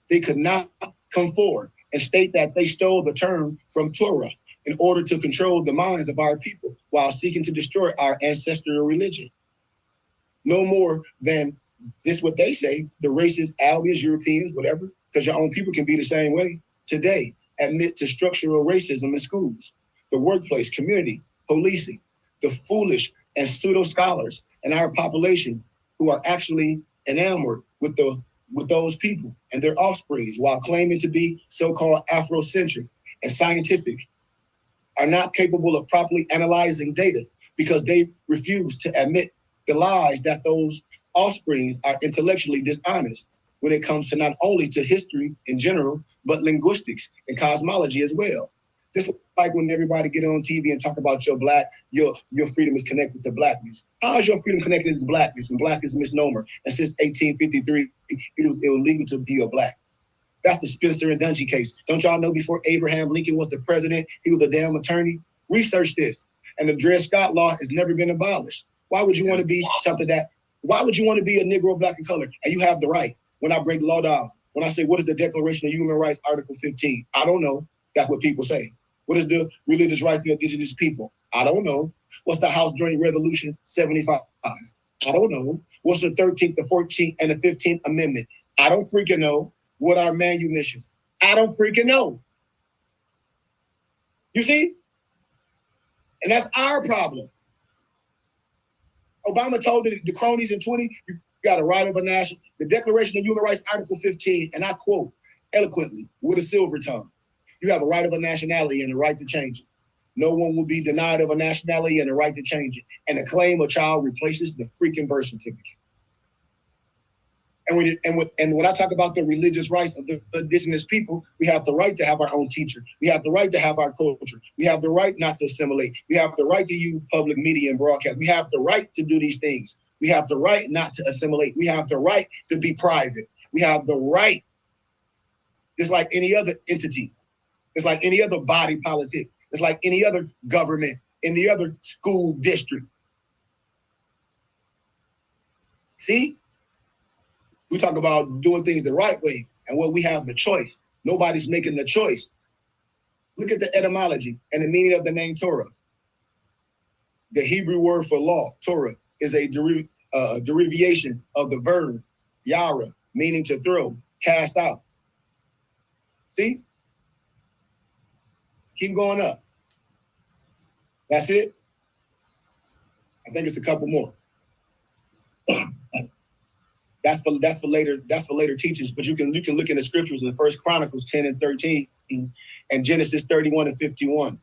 A: They could not come forward and state that they stole the term from Torah in order to control the minds of our people while seeking to destroy our ancestral religion. No more than this what they say, the racist, Albions, Europeans, whatever, because your own people can be the same way. Today, admit to structural racism in schools, the workplace, community, policing, the foolish and pseudo scholars in our population who are actually enamored with those people and their offsprings while claiming to be so-called Afrocentric and scientific are not capable of properly analyzing data because they refuse to admit the lies that those offsprings are intellectually dishonest when it comes to not only to history in general, but linguistics and cosmology as well. Just like when everybody get on TV and talk about your freedom is connected to blackness. How is your freedom connected to blackness? And black is a misnomer. And since 1853, it was illegal to be a black. That's the Spencer and Dungy case. Don't y'all know before Abraham Lincoln was the president, he was a damn attorney? Research this. And the Dred Scott law has never been abolished. Why would you want to be a Negro, black, and color? And you have the right when I break the law down. When I say, what is the Declaration of Human Rights, Article 15? I don't know. That's what people say. What is the religious rights of the indigenous people? I don't know. What's the House Joint Resolution 75? I don't know. What's the 13th, the 14th, and the 15th Amendment? I don't freaking know. What are manumissions? I don't freaking know. You see? And that's our problem. Obama told the cronies in 20, you got a right of a nation. The Declaration of Human Rights, Article 15, and I quote eloquently with a silver tongue. You have a right of a nationality and the right to change it. No one will be denied of a nationality and the right to change it. And the claim a child replaces the freaking birth certificate. And when I talk about the religious rights of the indigenous people, we have the right to have our own teacher. We have the right to have our culture. We have the right not to assimilate. We have the right to use public media and broadcast. We have the right to do these things. We have the right not to assimilate. We have the right to be private. We have the right, just like any other entity. It's like any other body politic. It's like any other government, any other school district. See? We talk about doing things the right way and what we have the choice. Nobody's making the choice. Look at the etymology and the meaning of the name Torah. The Hebrew word for law, Torah, is a derivation of the verb yara, meaning to throw, cast out. See? Keep going up. That's it. I think it's a couple more. That's for later. That's for later teachers. But you can look in the scriptures in 1 Chronicles 10 and 13, and Genesis 31 and 51,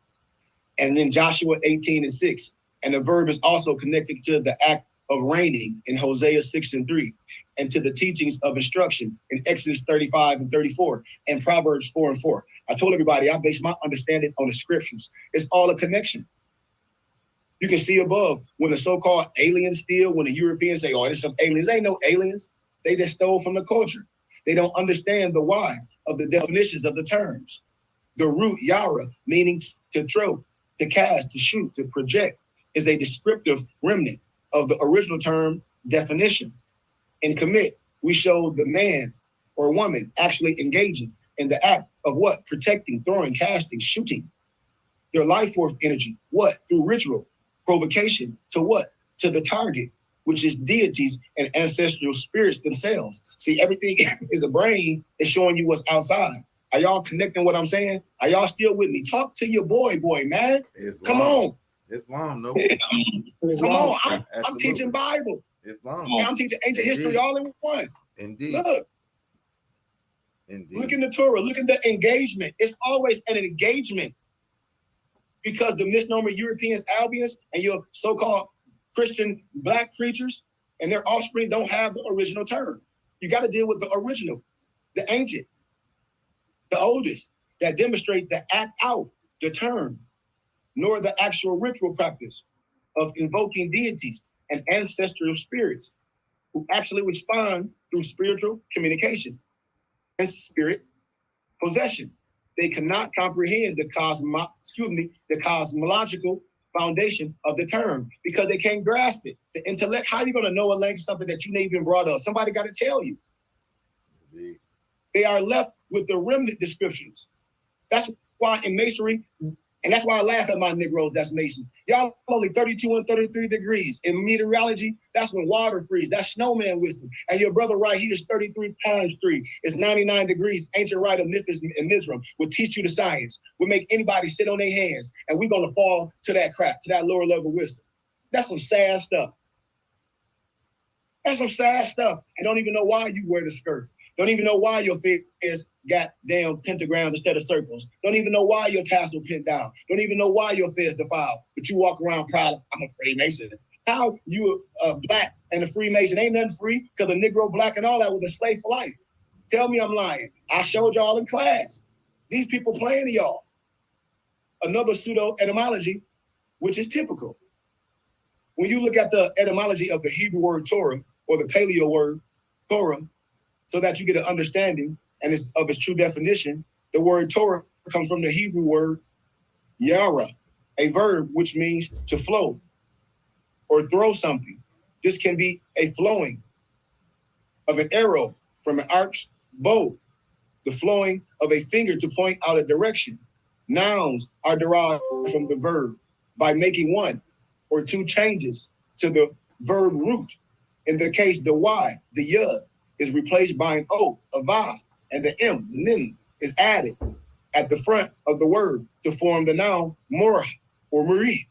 A: and then Joshua 18 and 6. And the verb is also connected to the act of reigning in Hosea 6 and 3, and to the teachings of instruction in Exodus 35 and 34, and Proverbs 4 and 4. I told everybody I base my understanding on the scriptures. It's all a connection. You can see above when the so-called aliens steal, when the Europeans say, oh, there's some aliens. They ain't no aliens. They just stole from the culture. They don't understand the why of the definitions of the terms. The root yara, meaning to throw, to cast, to shoot, to project, is a descriptive remnant of the original term definition. In commit, we show the man or woman actually engaging in the act of what? Protecting, throwing, casting, shooting. Their life force energy, what? Through ritual, provocation to what? To the target, which is deities and ancestral spirits themselves. See, everything is a brain that's showing you what's outside. Are y'all connecting what I'm saying? Are y'all still with me? Talk to your boy, man. Come on.
C: Islam, no.
A: Come on. I'm teaching Bible.
C: Islam.
A: And I'm teaching ancient history all in one.
C: Indeed.
A: Look.
C: Indeed.
A: Look in the Torah. Look at the engagement. It's always an engagement. Because the misnomer Europeans, Albions, and your so-called Christian black creatures and their offspring don't have the original term. You got to deal with the original, the ancient, the oldest, that demonstrate the act out, the term, nor the actual ritual practice of invoking deities and ancestral spirits who actually respond through spiritual communication and spirit possession. They cannot comprehend the cosmological foundation of the term because they can't grasp it. The intellect, how are you going to know a language, something that you never even brought up? Somebody got to tell you.
C: Indeed.
A: They are left with the remnant descriptions. That's why in masonry, and that's why I laugh at my Negroes, that's Masons. Y'all only 32 and 33 degrees. In meteorology, that's when water freezes. That's snowman wisdom. And your brother right here is 33 times 3. It's 99 degrees. Ancient rite of Memphis and Mizraim will teach you the science. Will make anybody sit on their hands. And we're going to fall to that crap, to that lower level wisdom. That's some sad stuff. That's some sad stuff. I don't even know why you wear the skirt. Don't even know why your fingers got damn pentagrams instead of circles. Don't even know why your tassel pinned down. Don't even know why your fist defiled. But you walk around proud, I'm a Freemason. How you black and a Freemason? Ain't nothing free because a Negro, black, and all that was a slave for life. Tell me I'm lying. I showed y'all in class. These people playing to y'all. Another pseudo etymology, which is typical. When you look at the etymology of the Hebrew word Torah or the Paleo word Torah, so that you get an understanding and of its true definition, the word Torah comes from the Hebrew word yara, a verb which means to flow or throw something. This can be a flowing of an arrow from an arched bow the flowing of a finger to point out a direction. Nouns are derived from the verb by making one or two changes to the verb root. In the case, the Y, the yud, is replaced by an O, a va, and the M, the nim, is added at the front of the word to form the noun mora or Marie.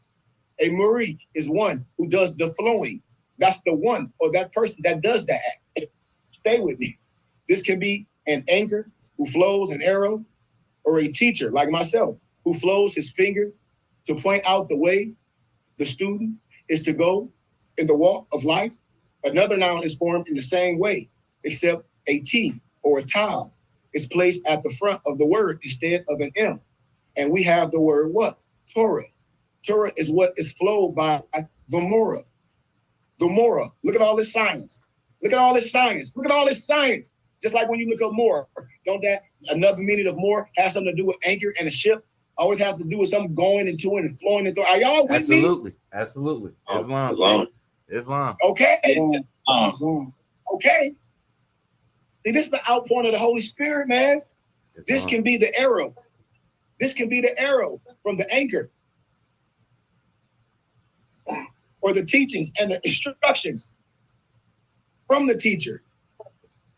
A: A Marie is one who does the flowing. That's the one or that person that does that act. Stay with me. This can be an anchor who flows an arrow, or a teacher like myself who flows his finger to point out the way the student is to go in the walk of life. Another noun is formed in the same way, except a T or a tav is placed at the front of the word instead of an M. And we have the word what? Torah. Torah is what is flowed by the Mora. The Mora. Look at all this science. Look at all this science. Look at all this science. Just like when you look up more, don't that another meaning of more has something to do with anchor and a ship? Always have to do with something going into it and flowing into it. Are y'all with me?
C: Absolutely. Absolutely. Islam.
D: Islam.
C: Islam.
A: Okay. Okay. See, this is the outpouring of the Holy Spirit, man. This
C: Islam.
A: can be the arrow. This can be the arrow from the anchor, or the teachings and the instructions from the teacher.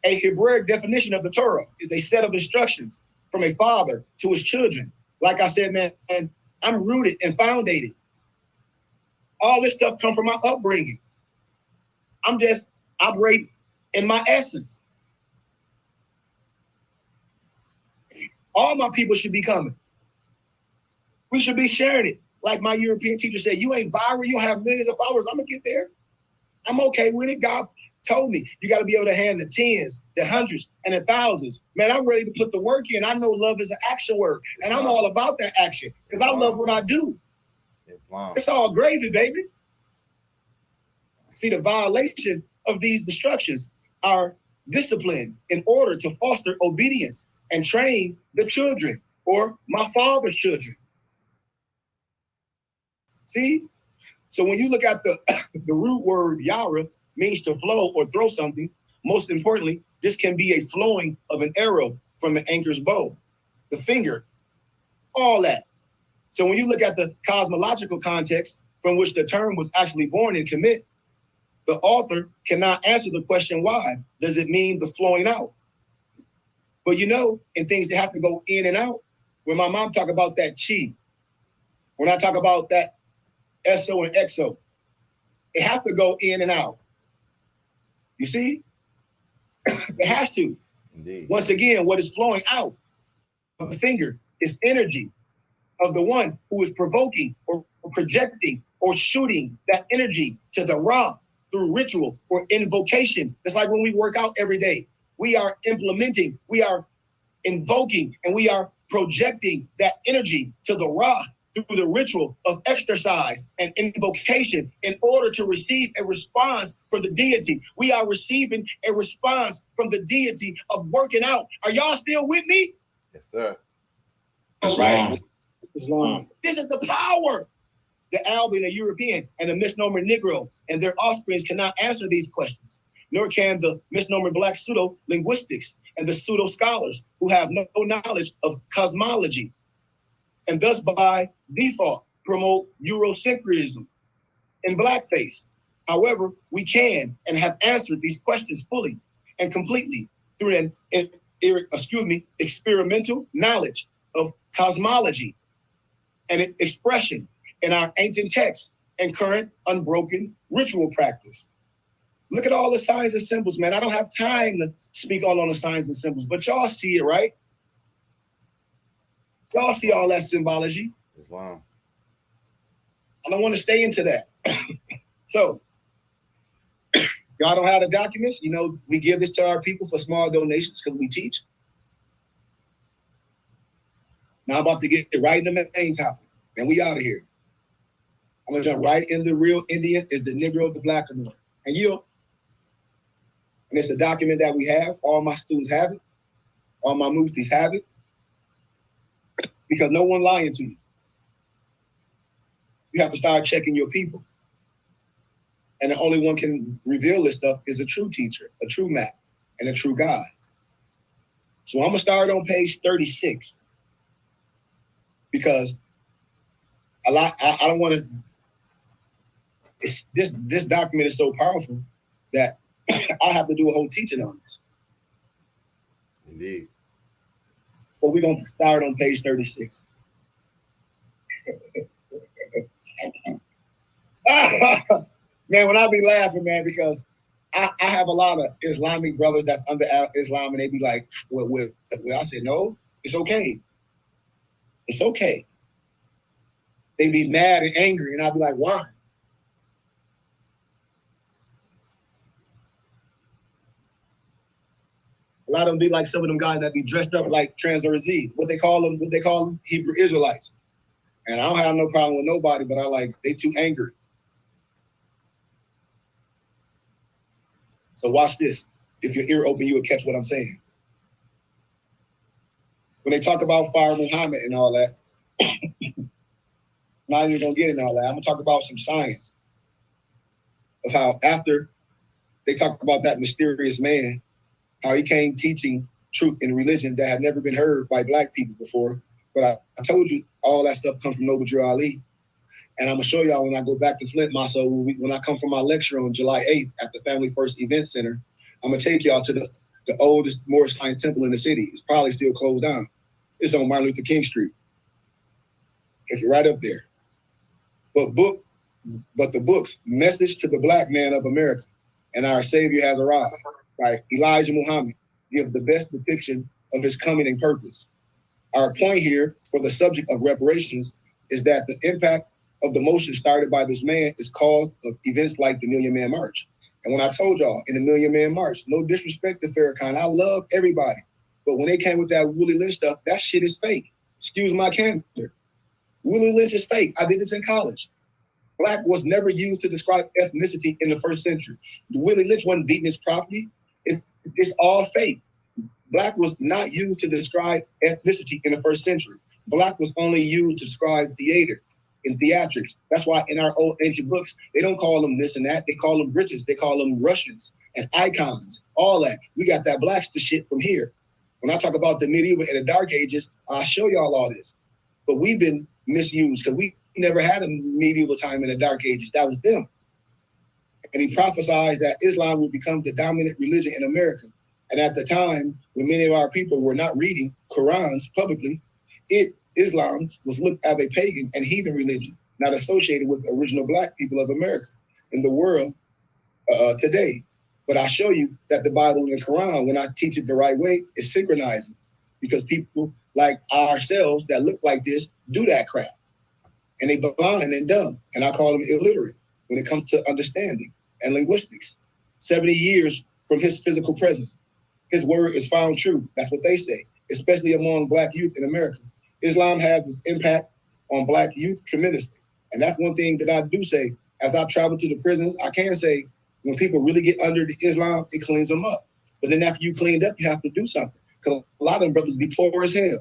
A: A Hebraic definition of the Torah is a set of instructions from a father to his children. Like I said, man, and I'm rooted and foundated. All this stuff comes from my upbringing. I'm just operating in my essence. All my people should be coming. We should be sharing it. Like my European teacher said, you ain't viral, you don't have millions of followers. I'm gonna get there. I'm okay with it. God told me you got to be able to handle the tens, the hundreds, and the thousands. Man, I'm ready to put the work in. I know love is an action word, and I'm all about that action because I love what I do.
C: Islam.
A: It's all gravy, baby. See, the violation of these instructions are discipline in order to foster obedience and train the children or my father's children. See? So when you look at the root word yara means to flow or throw something, most importantly, this can be a flowing of an arrow from an anchor's bow, the finger, all that. So when you look at the cosmological context from which the term was actually born and commit, the author cannot answer the question, why does it mean the flowing out? But you know, in things that have to go in and out, when my mom talk about that chi, when I talk about that SO and XO, it has to go in and out. You see? It has to.
C: Indeed.
A: Once again, what is flowing out of the finger is energy of the one who is provoking or projecting or shooting that energy to the Ra through ritual or invocation. Just like when we work out every day, we are implementing, we are invoking, and we are projecting that energy to the Ra through the ritual of exercise and invocation in order to receive a response from the deity. We are receiving a response from the deity of working out. Are y'all still with me?
C: Yes, sir.
A: All right. Islam. This is the power. The Albion, the European, and the misnomer Negro and their offsprings cannot answer these questions, nor can the misnomer Black pseudo-linguistics and the pseudo-scholars who have no knowledge of cosmology, and thus by default promote Eurocentrism and blackface. However, we can and have answered these questions fully and completely through an experimental knowledge of cosmology and expression in our ancient texts and current unbroken ritual practice. Look at all the signs and symbols, man. I don't have time to speak all on the signs and symbols, but y'all see it, right? Y'all see all that symbology.
C: Islam.
A: I don't want to stay into that. So, y'all don't have the documents. You know, we give this to our people for small donations because we teach. Now I'm about to get right in the main topic, and we out of here. I'm gonna jump right in. The real Indian is the Negro, the Black American, and you. And it's a document that we have. All my students have it. All my muftis have it. Because no one lying to you. You have to start checking your people. And the only one can reveal this stuff is a true teacher, a true map, and a true God. So I'm gonna start on page 36 because I don't want to. This document is so powerful that I have to do a whole teaching on this.
C: Indeed.
A: But we're gonna start on page 36. Man, when I be laughing, man, because I have a lot of Islamic brothers that's under Islam, and they be like, well, I said, no, it's okay. It's okay. They be mad and angry, and I'll be like, why? A lot of them be like some of them guys that be dressed up like trans or Aziz. What they call them, Hebrew Israelites. And I don't have no problem with nobody, but they too angry. So watch this. If your ear open, you will catch what I'm saying. When they talk about Fire Muhammad and all that, not even gonna get into all that. I'm gonna talk about some science of how after they talk about that mysterious man, how he came teaching truth in religion that had never been heard by Black people before. But I told you all that stuff comes from Noble Drew Ali. And I'm gonna show y'all when I go back to Flint, Maso, when I come from my lecture on July 8th at the Family First Event Center, I'm gonna take y'all to the oldest Moorish Science Temple in the city. It's probably still closed down. It's on Martin Luther King Street. Take you right up there. But the books, Message to the Black Man of America and Our Savior Has Arrived, by Elijah Muhammad, give the best depiction of his coming and purpose. Our point here for the subject of reparations is that the impact of the motion started by this man is caused of events like the Million Man March. And when I told y'all in the Million Man March, no disrespect to Farrakhan, I love everybody. But when they came with that Willie Lynch stuff, that shit is fake. Excuse my candor. Willie Lynch is fake. I did this in college. Black was never used to describe ethnicity in the first century. Willie Lynch wasn't beating his property. It's all fake. Black was not used to describe ethnicity in the first century. Black was only used to describe theater and theatrics. That's why in our old ancient books, they don't call them this and that. They call them British. They call them Russians and icons, all that. We got that Blackster shit from here. When I talk about the medieval and the dark ages, I'll show y'all all this. But we've been misused because we never had a medieval time in the dark ages. That was them. And he prophesied that Islam would become the dominant religion in America. And at the time, when many of our people were not reading Qurans publicly, Islam was looked at as a pagan and heathen religion, not associated with the original Black people of America in the world today. But I show you that the Bible and the Quran, when I teach it the right way, is synchronizing because people like ourselves that look like this do that crap. And they blind and dumb. And I call them illiterate when it comes to understanding and linguistics. 70 years from his physical presence, his word is found true. That's what they say, especially among Black youth in America. Islam has this impact on Black youth tremendously. And that's one thing that I do say. As I travel to the prisons, I can say when people really get under the Islam, it cleans them up. But then after you cleaned up, you have to do something. Because a lot of them brothers be poor as hell.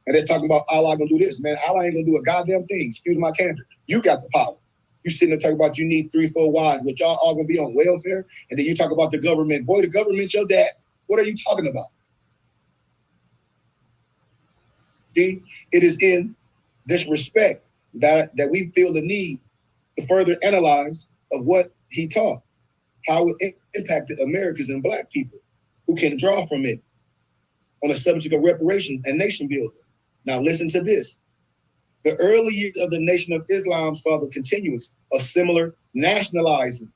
A: And they're talking about Allah gonna do this. Man, Allah ain't gonna do a goddamn thing. Excuse my candor. You got the power. You sitting there talking about you need 3-4 wives, but y'all all gonna be on welfare. And then you talk about the government. Boy, the government, your dad. What are you talking about? See, it is in this respect that we feel the need to further analyze of what he taught, how it impacted Americans and Black people who can draw from it on the subject of reparations and nation building. Now listen to this. The early years of the Nation of Islam saw the continuance of similar nationalizing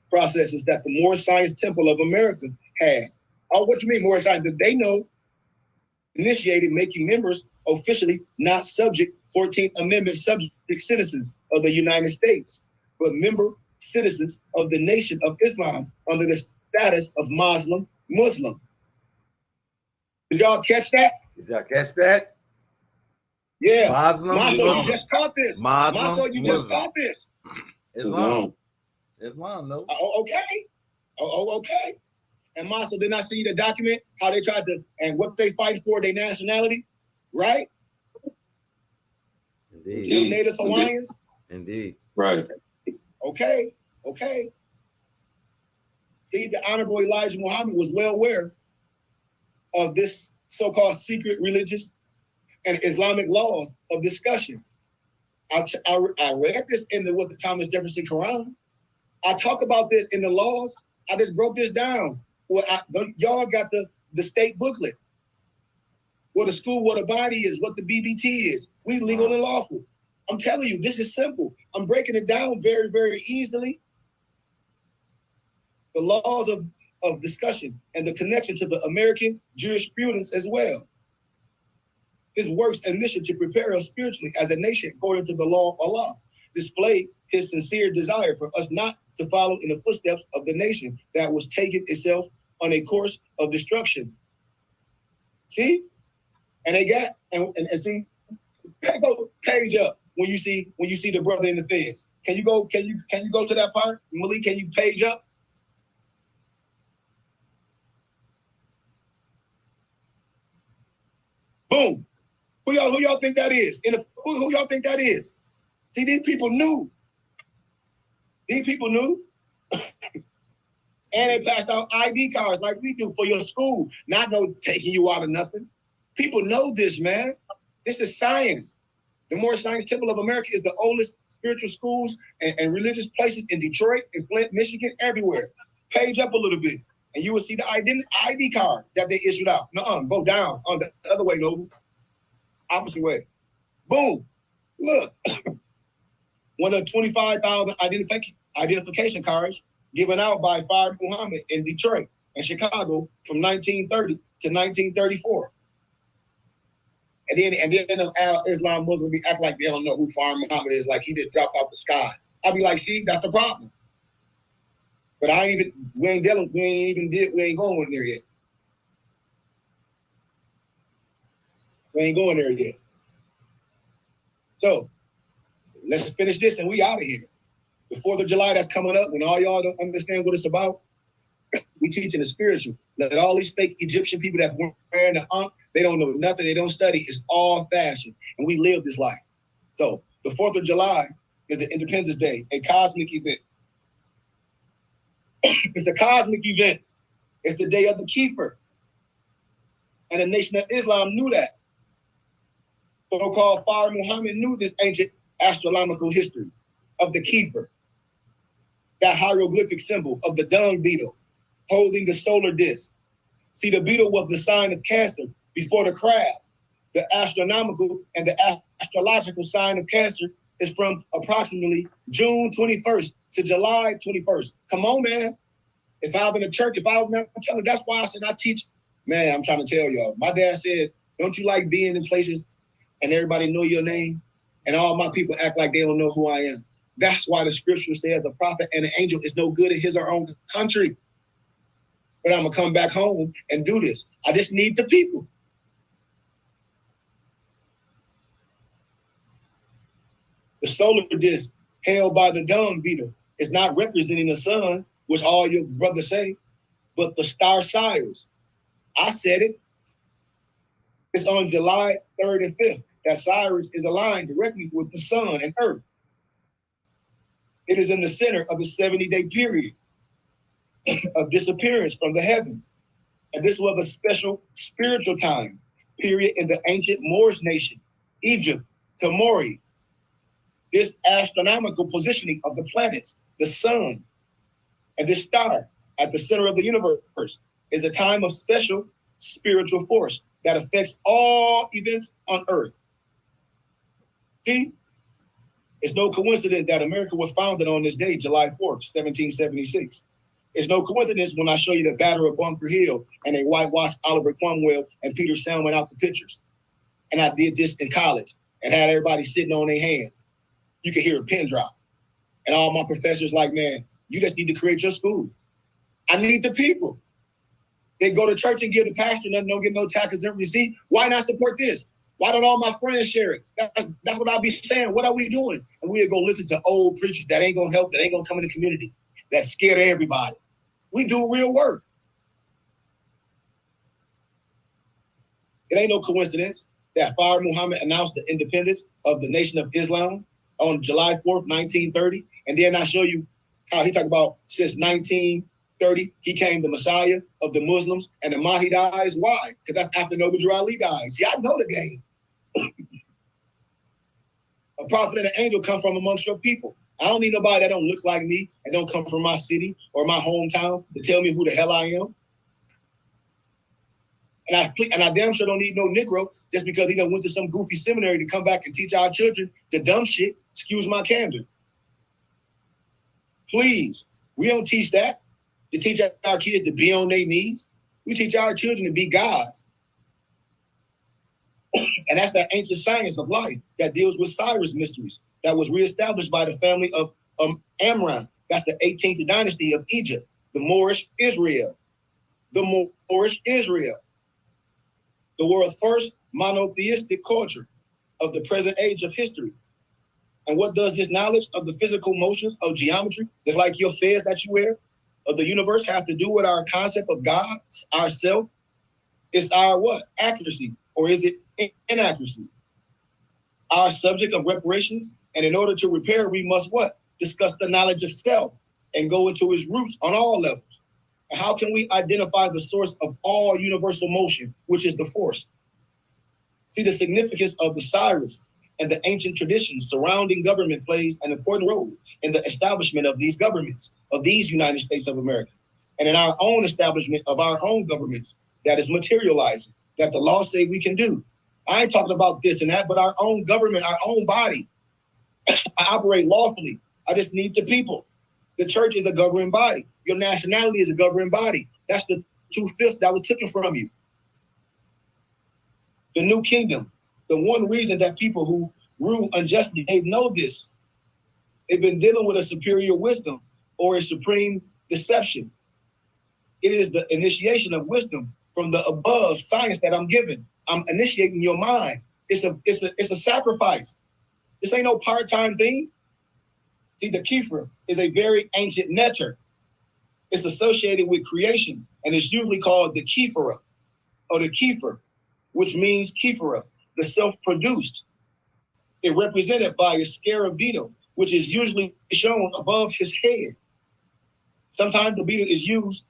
A: processes that the Moorish Science Temple of America had. Oh, what you mean Moorish Science? Did they know? Initiated making members officially not subject 14th Amendment subject citizens of the United States, but member citizens of the Nation of Islam under the status of Muslim. Did y'all catch that?
C: Did y'all catch that?
A: Yeah.
C: Muslim.
A: Maso, you just caught this.
C: Muslim,
A: Maso, you just
C: Muslim.
A: caught this.
C: Islam. Islam, no.
A: Okay. And Maso, didn't I see the document, how they tried to, and what they fight for, their nationality, right?
C: Indeed.
A: The Native Hawaiians?
C: Indeed.
D: Right.
A: Okay. See, the Honorable Elijah Muhammad was well aware of this so-called secret religious and Islamic laws of discussion. I read this in the Thomas Jefferson Quran. I talk about this in the laws. I just broke this down. Well, y'all got the state booklet. What a body is, what the BBT is. We legal and lawful. I'm telling you, this is simple. I'm breaking it down very, very easily. The laws of discussion and the connection to the American jurisprudence as well. His works and mission to prepare us spiritually as a nation according to the law of Allah display his sincere desire for us not to follow in the footsteps of the nation that was taking itself on a course of destruction. See? And they got and see, go page up when you see the brother in the feds. Can you go to that part? Malik, can you page up? Boom. Who y'all think that is? Who y'all think that is? See, these people knew. These people knew. And they passed out ID cards like we do for your school. Not no taking you out of nothing. People know this, man. This is science. The Moorish Science Temple of America is the oldest spiritual schools and religious places in Detroit, in Flint, Michigan, everywhere. Page up a little bit, and you will see the ID card that they issued out. Go down on the other way, Noble. Opposite way. Boom. Look. One of 25,000 identification cards given out by Fard Muhammad in Detroit and Chicago from 1930 to 1934. And then Islam Muslims be act like they don't know who Fard Muhammad is, like he just dropped off the sky. I'll be like, see, that's the problem. But we ain't going there yet. We ain't going there yet. So let's finish this and we out of here. The 4th of July that's coming up, when all y'all don't understand what it's about, we teaching the spiritual. Let all these fake Egyptian people that's wearing the ankh, they don't know nothing, they don't study. It's all fashion. And we live this life. So the 4th of July is the Independence Day, a cosmic event. It's a cosmic event. It's the day of the Kefir. And the Nation of Islam knew that. So-called Fard Muhammad knew this ancient astronomical history of the Kefir, that hieroglyphic symbol of the dung beetle holding the solar disk. See, the beetle was the sign of Cancer before the crab. The astronomical and the astrological sign of Cancer is from approximately June 21st to July 21st. Come on, man. If I was in the church, I'm telling you, that's why I said I teach. Man, I'm trying to tell y'all. My dad said, don't you like being in places and everybody know your name? And all my people act like they don't know who I am. That's why the scripture says a prophet and an angel is no good in his or her own country. But I'm going to come back home and do this. I just need the people. The solar disk held by the dung beetle is not representing the sun, which all your brothers say, but the star Sirius. I said it. It's on July 3rd and 5th that Sirius is aligned directly with the sun and earth. It is in the center of the 70-day period of disappearance from the heavens. And this was a special spiritual time period in the ancient Moorish nation, Egypt, to Mori. This astronomical positioning of the planets, the sun, and this star at the center of the universe is a time of special spiritual force that affects all events on earth. See? It's no coincidence that America was founded on this day, July 4th, 1776. It's no coincidence when I show you the Battle of Bunker Hill and they whitewashed Oliver Cromwell and Peter Salmon out the pictures. And I did this in college and had everybody sitting on their hands. You could hear a pin drop. And all my professors like, man, you just need to create your school. I need the people. They go to church and give the pastor nothing, don't get no taxes and receipt. Why not support this? Why don't all my friends share it? That's what I'll be saying. What are we doing? And we'll go listen to old preachers that ain't going to help, that ain't going to come in the community, that's scared of everybody. We do real work. It ain't no coincidence that Fard Muhammad announced the independence of the Nation of Islam on July 4th, 1930. And then I show you how he talked about since 19 30, he came the Messiah of the Muslims, and the Mahdi dies. Why? Because that's after Noble Ali dies. Y'all know the game. A prophet and an angel come from amongst your people. I don't need nobody that don't look like me and don't come from my city or my hometown to tell me who the hell I am. And I damn sure don't need no Negro just because he done went to some goofy seminary to come back and teach our children the dumb shit. Excuse my candor. Please, we don't teach that. To teach our kids to be on their knees. We teach our children to be gods. And that's that ancient science of life that deals with Cyrus mysteries that was reestablished by the family of Amram. That's the 18th dynasty of Egypt, the Moorish Israel. The Moorish Israel. The world's first monotheistic culture of the present age of history. And what does this knowledge of the physical motions of geometry, just like your fez that you wear, of the universe have to do with our concept of God, ourself? It's our what? Accuracy, or is it inaccuracy? Our subject of reparations, and in order to repair, we must what? Discuss the knowledge of self and go into its roots on all levels. And how can we identify the source of all universal motion, which is the force? See, the significance of the Cyrus and the ancient traditions surrounding government plays an important role in the establishment of these governments, of these United States of America, and in our own establishment of our own governments that is materializing, that the law say we can do. I ain't talking about this and that, but our own government, our own body. I operate lawfully. I just need the people. The church is a governing body. Your nationality is a governing body. That's the 2/5 that was taken from you. The new kingdom. The one reason that people who rule unjustly, they know this. They've been dealing with a superior wisdom or a supreme deception. It is the initiation of wisdom from the above science that I'm giving. I'm initiating your mind. It's a sacrifice. This ain't no part-time thing. See, the kefir is a very ancient netter. It's associated with creation, and it's usually called the kefira, or the kefir, which means kefira, the self-produced. It represented by a scarab beetle, which is usually shown above his head. Sometimes the beetle is used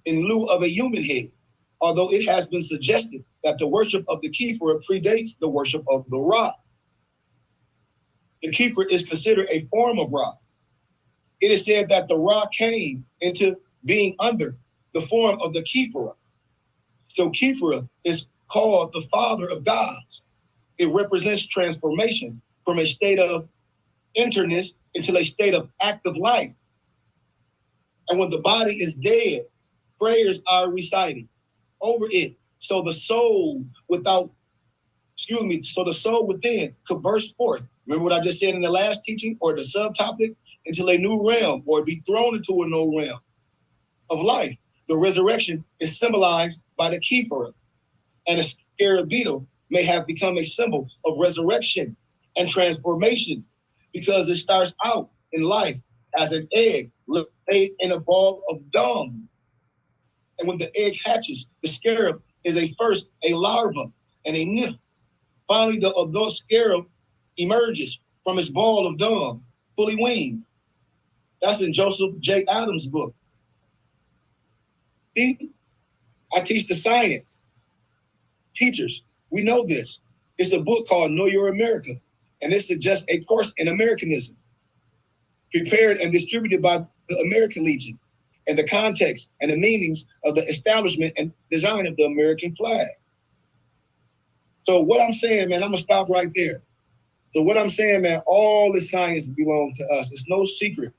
A: in lieu of a human head, although it has been suggested that the worship of the kefir predates the worship of the Ra. The kefir is considered a form of Ra. It is said that the Ra came into being under the form of the kefira. So kefira is called the father of gods. It represents transformation from a state of interness into a state of active life. And when the body is dead, prayers are recited over it. So the soul so the soul within could burst forth. Remember what I just said in the last teaching or the subtopic? Into a new realm or be thrown into a new realm of life. The resurrection is symbolized by the kefir, and a scarab beetle may have become a symbol of resurrection and transformation because it starts out in life as an egg laid in a ball of dung. And when the egg hatches, the scarab is first a larva and a nymph. Finally, the adult scarab emerges from its ball of dung, fully weaned. That's in Joseph J. Adams' book. See? I teach the science. Teachers, we know this. It's a book called Know Your America, and it suggests a course in Americanism, prepared and distributed by the American Legion, and the context and the meanings of the establishment and design of the American flag. So what I'm saying, man, I'm gonna stop right there. So what I'm saying, man, all the science belongs to us. It's no secret.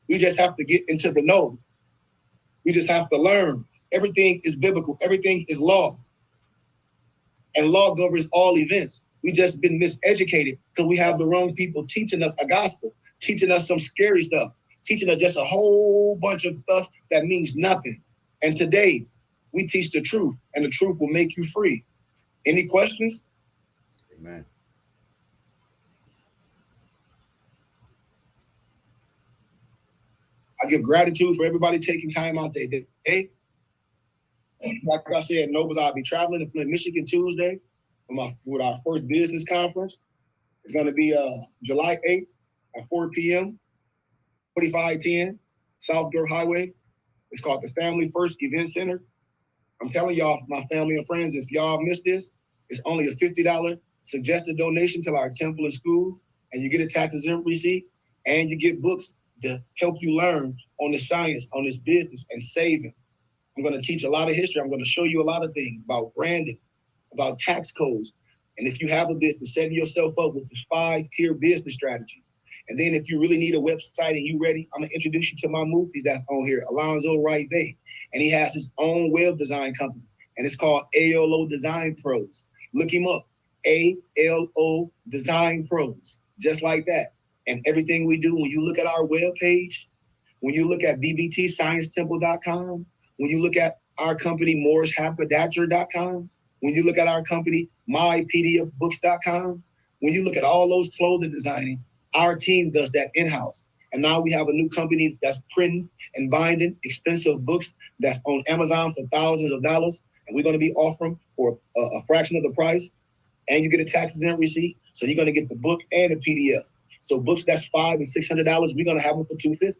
A: We just have to get into the know. We just have to learn. Everything is biblical. Everything is law. And law governs all events. We just been miseducated because we have the wrong people teaching us a gospel, teaching us some scary stuff, teaching us just a whole bunch of stuff that means nothing. And today, we teach the truth, and the truth will make you free. Any questions?
C: Amen.
A: I give gratitude for everybody taking time out their day. Like I said, Nobles, I'll be traveling to Flint, Michigan Tuesday for our first business conference. It's going to be July 8th at 4 p.m., 4510 South Dirt Highway. It's called the Family First Event Center. I'm telling y'all, my family and friends, if y'all miss this, it's only a $50 suggested donation to our temple and school, and you get a tax-exempt receipt, and you get books to help you learn on the science, on this business, and saving. I'm going to teach a lot of history. I'm going to show you a lot of things about branding, about tax codes. And if you have a business, setting yourself up with the 5-tier business strategy. And then if you really need a website and you ready, I'm going to introduce you to my movie that's on here, Alonzo Wright Bay. And he has his own web design company, and it's called ALO Design Pros. Look him up, ALO Design Pros, just like that. And everything we do, when you look at our webpage, when you look at bbtsciencetemple.com, when you look at our company, mooreshaberdasher.com, when you look at our company, mypdfbooks.com, when you look at all those clothing designing, our team does that in-house. And now we have a new company that's printing and binding expensive books that's on Amazon for thousands of dollars. And we're going to be offering for a fraction of the price. And you get a tax-exempt receipt. So you're going to get the book and a PDF. So books that's $500 and $600, we're going to have them for $250.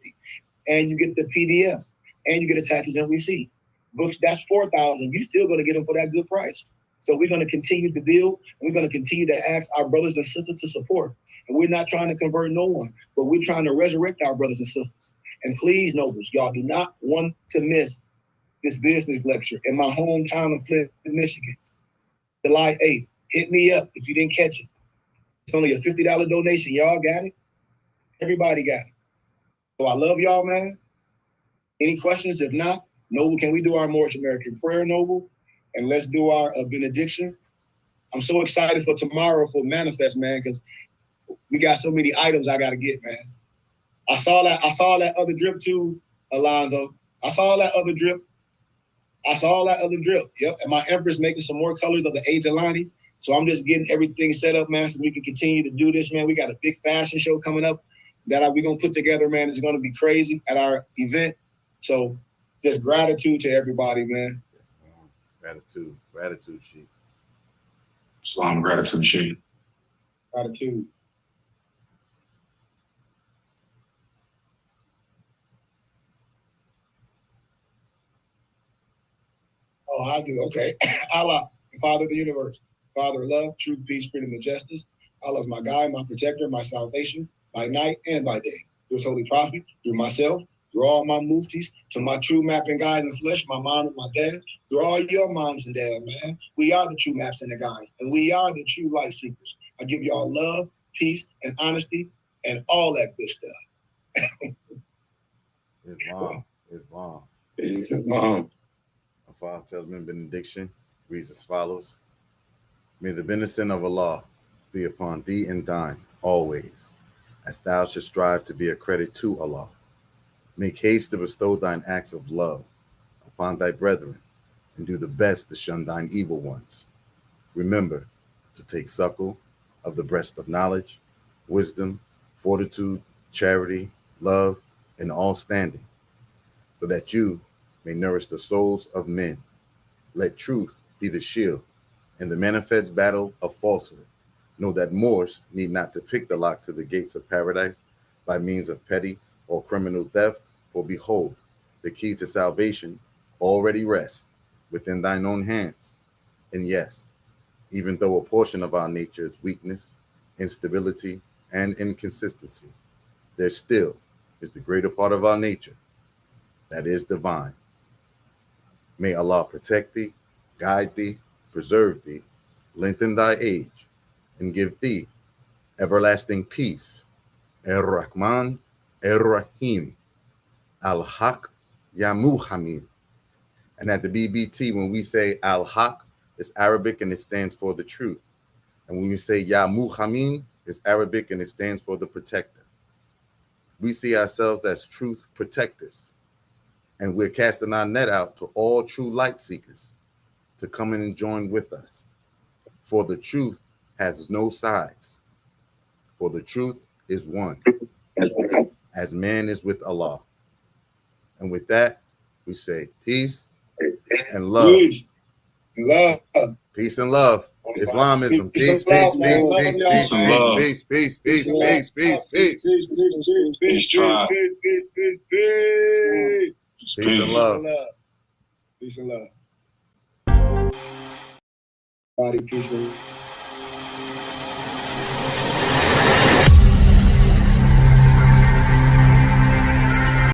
A: And you get the PDF. And you get a tax-exempt receipt. Books that's $4,000, you're still going to get them for that good price. So we're going to continue to build. And we're going to continue to ask our brothers and sisters to support. And we're not trying to convert no one, but we're trying to resurrect our brothers and sisters. And please, nobles, y'all do not want to miss this business lecture in my hometown of Flint, Michigan, July 8th. Hit me up if you didn't catch it. It's only a $50 donation. Y'all got it? Everybody got it. So I love y'all, man. Any questions? If not, Noble, can we do our Moorish American prayer, Noble? And let's do our benediction. I'm so excited for tomorrow for Manifest, man, because we got so many items I got to get, man. I saw that other drip too, Alonzo. I saw that other drip. Yep. And my Empress making some more colors of the Age of Lonnie. So I'm just getting everything set up, man, so we can continue to do this, man. We got a big fashion show coming up that we're going to put together, man. It's going to be crazy at our event. So just gratitude to everybody, man.
C: Gratitude, Sheik.
E: Salam, gratitude, Sheik.
A: Gratitude. Oh, I do. Okay. Allah, Father of the universe, Father of love, truth, peace, freedom, and justice. Allah is my guide, my protector, my salvation, by night and by day. Through his holy prophet, through myself, through all my muftis, to my true map and guide in the flesh, my mom and my dad, through all your moms and dad, man. We are the true maps and the guides, and we are the true light seekers. I give y'all love, peace, and honesty, and all that good stuff.
C: Islam.
D: Islam.
C: Our Father tells me in benediction reads as follows. May the benediction of Allah be upon thee and thine always, as thou shouldst strive to be a credit to Allah. Make haste to bestow thine acts of love upon thy brethren, and do the best to shun thine evil ones. Remember to take suckle of the breast of knowledge, wisdom, fortitude, charity, love, and all standing, so that you may nourish the souls of men. Let truth be the shield in the manifest battle of falsehood. Know that Moors need not to pick the lock to the gates of paradise by means of petty or criminal theft, for behold, the key to salvation already rests within thine own hands. And yes, even though a portion of our nature is weakness, instability, and inconsistency, there still is the greater part of our nature that is divine. May Allah protect thee, guide thee, preserve thee, lengthen thy age, and give thee everlasting peace. Ar-Rahman, Ar-Rahim, Al-Haq, Ya Muhammad. And at the BBT, when we say Al-Haq, it's Arabic and it stands for the truth. And when we say Ya Muhammad, it's Arabic and it stands for the protector. We see ourselves as truth protectors. And we're casting our net out to all true light seekers to come in and join with us. For the truth has no sides. For the truth is one, as man is with Allah. And with that, we say peace and love.
A: Peace. Love.
C: Peace and love. Islamism. Peace, peace, peace, peace, peace, peace, peace, peace, peace, peace, peace, peace.
E: Peace, tribe.
A: Peace.
C: Peace and
A: Peace
C: love.
A: and love. Peace and love. Body, peace and